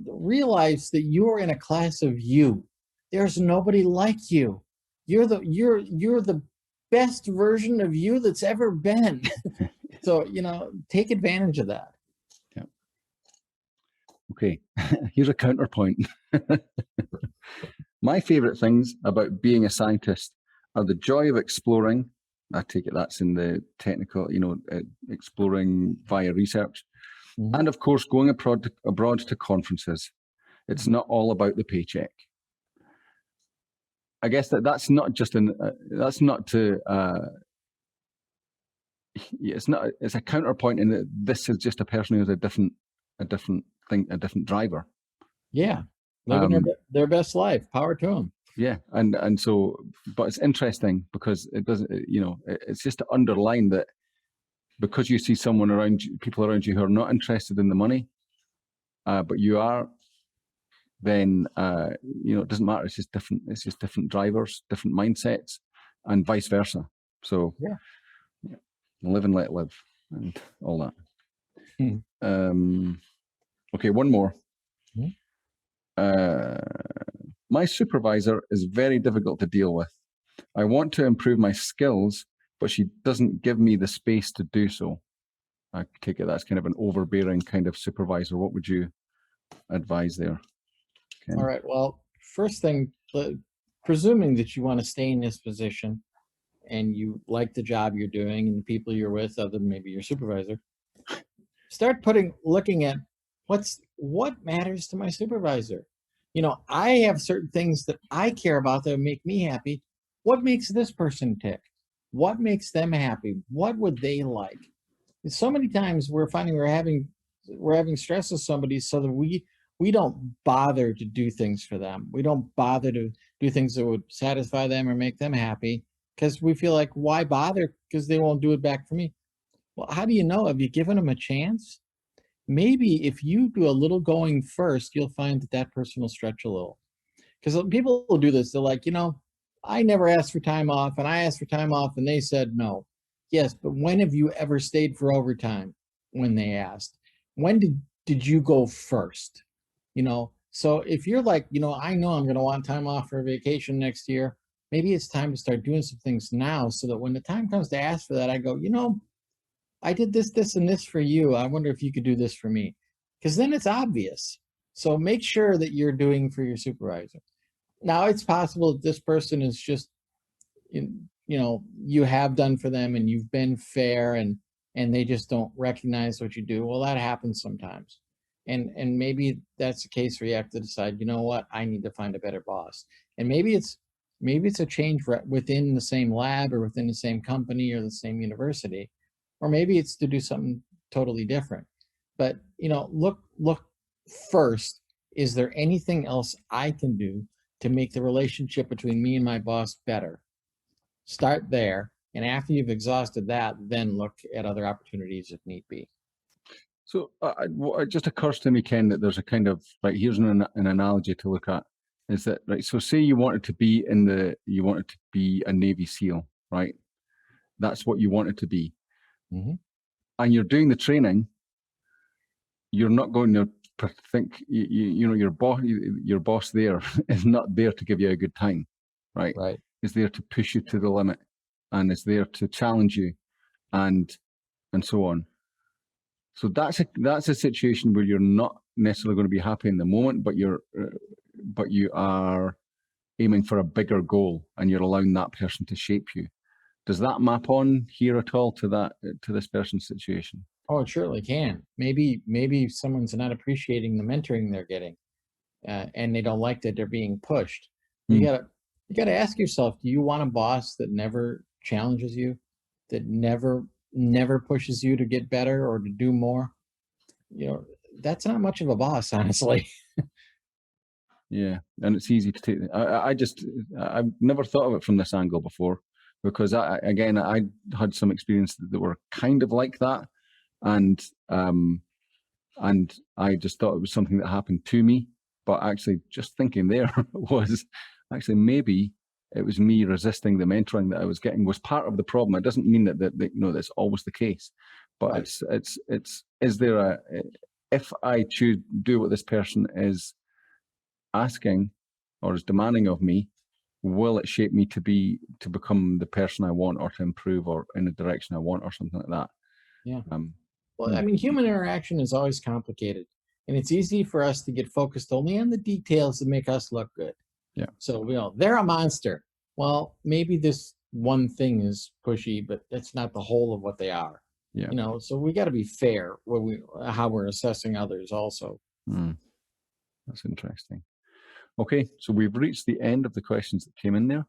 Realize that you're in a class of you. There's nobody like you. You're the best version of you that's ever been. So, take advantage of that. Okay, here's a counterpoint. My favorite things about being a scientist are the joy of exploring. I take it that's in the technical, exploring via research. Mm-hmm. And of course, going abroad to conferences. It's not all about the paycheck. I guess that's not just that's not to, it's a counterpoint in that this is just a person who has a different driver. Yeah, living their best life. Power to them. Yeah, and so, but it's interesting because it doesn't, it's just to underline that because you see people around you who are not interested in the money, but you are, then it doesn't matter. It's just different. It's just different drivers, different mindsets, and vice versa. So yeah, live and let live, and all that. Okay, one more. My supervisor is very difficult to deal with. I want to improve my skills, but she doesn't give me the space to do so. I take it that's kind of an overbearing kind of supervisor. What would you advise there, Ken? All right. Well, first thing, presuming that you want to stay in this position and you like the job you're doing and the people you're with, other than maybe your supervisor, start looking at what matters to my supervisor. I have certain things that I care about that make me happy. What makes this person tick? What makes them happy? What would they like? And so many times we're finding we're having stress with somebody so that we don't bother to do things for them. We don't bother to do things that would satisfy them or make them happy because we feel like, why bother? Because they won't do it back for me. Well, how do you know? Have you given them a chance? Maybe if you do a little going first, you'll find that person will stretch a little. Because people will do this. They're like, I never asked for time off, and I asked for time off, and they said no. Yes, but when have you ever stayed for overtime when they asked? When did you go first? So if you're like, I know I'm going to want time off for a vacation next year, maybe it's time to start doing some things now so that when the time comes to ask for that, I go, I did this, and this for you. I wonder if you could do this for me. Because then it's obvious. So make sure that you're doing for your supervisor. Now, it's possible that this person is just, you have done for them and you've been fair and they just don't recognize what you do. Well, that happens sometimes. And maybe that's the case where you have to decide, what, I need to find a better boss. And maybe it's a change within the same lab or within the same company or the same university. Or maybe it's to do something totally different. But, look first, is there anything else I can do to make the relationship between me and my boss better? Start there. And after you've exhausted that, then look at other opportunities if need be. So it just occurs to me, Ken, that there's a kind of, here's an analogy to look at, is that, so say you wanted to be a Navy SEAL, right? That's what you wanted to be. Mm-hmm. And you're doing the training, you're not going to think, your boss there is not there to give you a good time, right? Right. Is there to push you to the limit and is there to challenge you and and so on. So that's a situation where you're not necessarily going to be happy in the moment, but you are aiming for a bigger goal, and you're allowing that person to shape you. Does that map on here at all to this person's situation? Oh, it surely can. Maybe someone's not appreciating the mentoring they're getting, and they don't like that they're being pushed. You gotta ask yourself: do you want a boss that never challenges you, that never pushes you to get better or to do more? That's not much of a boss, honestly. Yeah, and it's easy to take. I've never thought of it from this angle before, because I had some experience that were kind of like that, and I just thought it was something that happened to me. But actually, just thinking there was actually maybe it was me resisting the mentoring that I was getting was part of the problem. It doesn't mean that that's always the case, but right. Is there if I do what this person is asking or is demanding of me, will it shape me to become the person I want, or to improve, or in the direction I want, or something like that? Yeah. Well, I mean, human interaction is always complicated, and it's easy for us to get focused only on the details that make us look good. Yeah. So, they're a monster. Well, maybe this one thing is pushy, but that's not the whole of what they are. Yeah. So we got to be fair how we're assessing others also. That's interesting. Okay, so we've reached the end of the questions that came in there.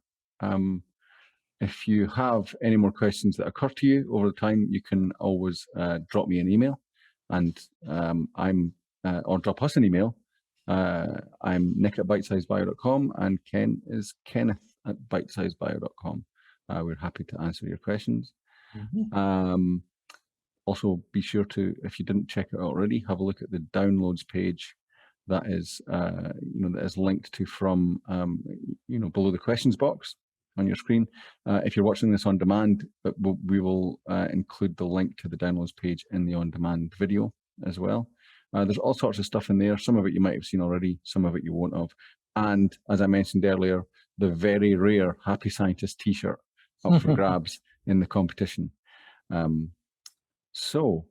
If you have any more questions that occur to you over the time, you can always drop me an email, and or drop us an email. I'm nick@bitesizebio.com, and Ken is kenneth@bitesizebio.com. We're happy to answer your questions. Mm-hmm. Also, be sure to, if you didn't check it out already, have a look at the downloads page that is that is linked to from below the questions box on your screen. If you're watching this on demand, we will include the link to the downloads page in the on-demand video as well. There's all sorts of stuff in there. Some of it you might have seen already, some of it you won't have. And as I mentioned earlier, the very rare Happy Scientist t-shirt up for grabs in the competition. So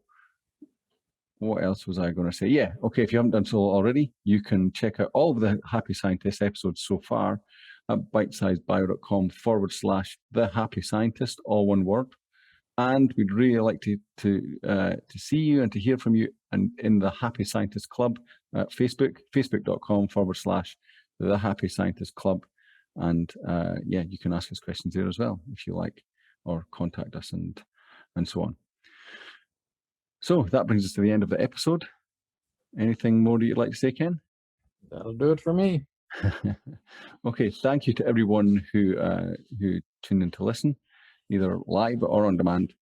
what else was I going to say? Yeah, okay, if you haven't done so already, you can check out all of the Happy Scientist episodes so far at bitesizebio.com/The Happy Scientist, all one word. And we'd really like to see you and to hear from you in the Happy Scientist Club at Facebook, facebook.com/The Happy Scientist Club. And you can ask us questions there as well, if you like, or contact us and so on. So that brings us to the end of the episode. Anything more that you'd like to say, Ken? That'll do it for me. Okay, thank you to everyone who tuned in to listen, either live or on demand.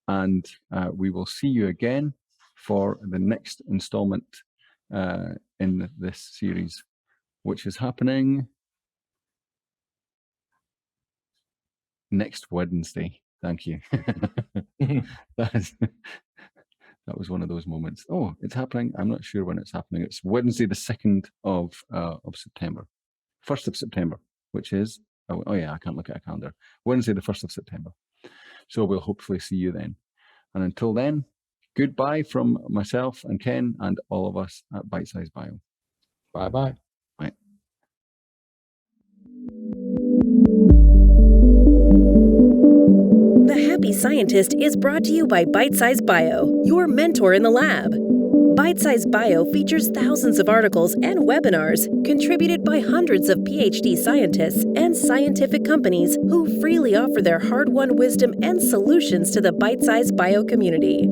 And we will see you again for the next installment in this series, which is happening next Wednesday. Thank you. That was one of those moments. Oh, it's happening. I'm not sure when it's happening. It's Wednesday, the 2nd of September. 1st of September, which is, oh yeah, I can't look at a calendar. Wednesday, the 1st of September. So we'll hopefully see you then. And until then, goodbye from myself and Ken and all of us at Bitesize Bio. Bye-bye. Bye. The Happy Scientist is brought to you by Bitesize Bio, your mentor in the lab. Bitesize Bio features thousands of articles and webinars contributed by hundreds of PhD scientists and scientific companies who freely offer their hard-won wisdom and solutions to the Bitesize Bio community.